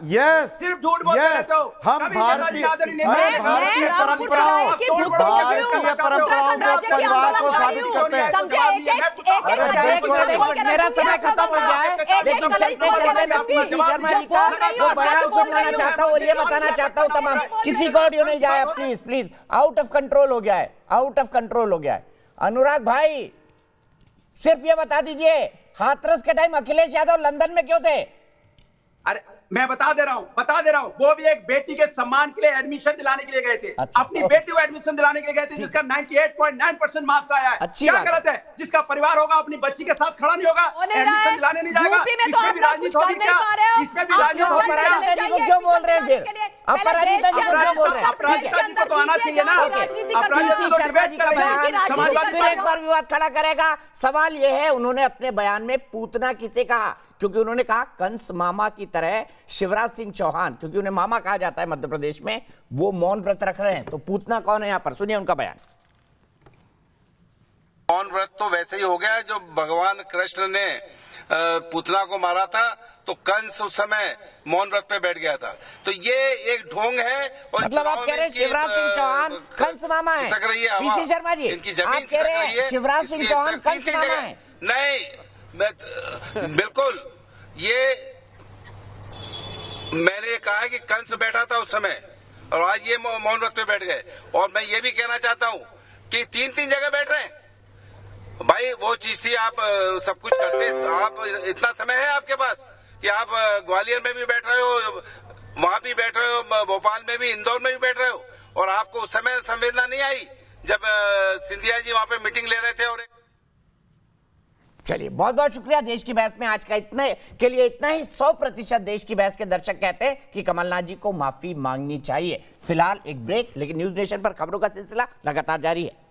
यस, सिर्फ झूठ बोलते रहते हो। हम भारतीय परंपराओं परिवार को साबित करते हैं। मेरा समय खत्म हो गया है, लेकिन चलते चलते मैं पीसी शर्मा जी का वो बयान सुनाना चाहता हूँ और ये बताना चाहता हूँ तमाम किसी को ऑडियो नहीं जाए please please. Out of control हो गया है, आउट ऑफ कंट्रोल हो गया है। अनुराग भाई सिर्फ ये बता दीजिए, हाथरस के टाइम अखिलेश यादव लंदन में क्यों थे? अरे मैं बता दे रहा हूं, वो भी एक बेटी के सम्मान के लिए एडमिशन दिलाने के लिए गए थे। अपनी बेटी को एडमिशन दिलाने के लिए गए थे जिसका 98.9% मार्क्स आया है। क्या गलत है? जिसका परिवार होगा अपनी बच्ची के साथ खड़ा नहीं होगा, एडमिशन दिलाने नहीं जाएगा। इसमें भी राजनीति होगी क्या? इसमें भी राजनीति होगी क्या? अपराजिता जी को क्यों बोल रहे हैं फिर? अपराजिता जी को क्यों बोल रहे हैं? अपराजिता जी को तो आना चाहिए ना। पीसी शर्मा जी का बयान फिर एक बार विवाद खड़ा करेगा। सवाल यह है, उन्होंने अपने बयान में पूतना किसे कहा? क्योंकि उन्होंने कहा कंस मामा की तरह शिवराज सिंह चौहान, क्योंकि उन्हें मामा कहा जाता है मध्य प्रदेश में, वो मौन व्रत रख रहे हैं। तो पूतना कौन है यहाँ पर? सुनिए उनका बयान। मौन व्रत तो वैसे ही हो गया जो भगवान कृष्ण ने पूतना को मारा था, तो कंस उस समय मौन व्रत पे बैठ गया था। तो ये एक ढोंग है। और मतलब आप कह रहे हैं शिवराज सिंह चौहान कंस मामा है? पीसी शर्मा जी आप कह रहे हैं शिवराज सिंह चौहान कंस मामा है? नहीं, बिल्कुल ये मैंने कहा है कि कंस बैठा था उस समय और आज ये मौन व्रत पे बैठ गए। और मैं ये भी कहना चाहता हूं कि तीन जगह बैठ रहे हैं। भाई वो चीज थी, आप सब कुछ करते, आप इतना समय है आपके पास कि आप ग्वालियर में भी बैठ रहे हो, वहां भी बैठ रहे हो, भोपाल में भी, इंदौर में भी बैठ रहे हो, और आपको उस समय संवेदना नहीं आई जब सिंधिया जी वहां पे मीटिंग ले रहे थे। और चलिए बहुत बहुत शुक्रिया। देश की बहस में आज का इतने के लिए इतना ही। 100% देश की बहस के दर्शक कहते हैं कि कमलनाथ जी को माफी मांगनी चाहिए। फिलहाल एक ब्रेक, लेकिन न्यूज नेशन पर खबरों का सिलसिला लगातार जारी है।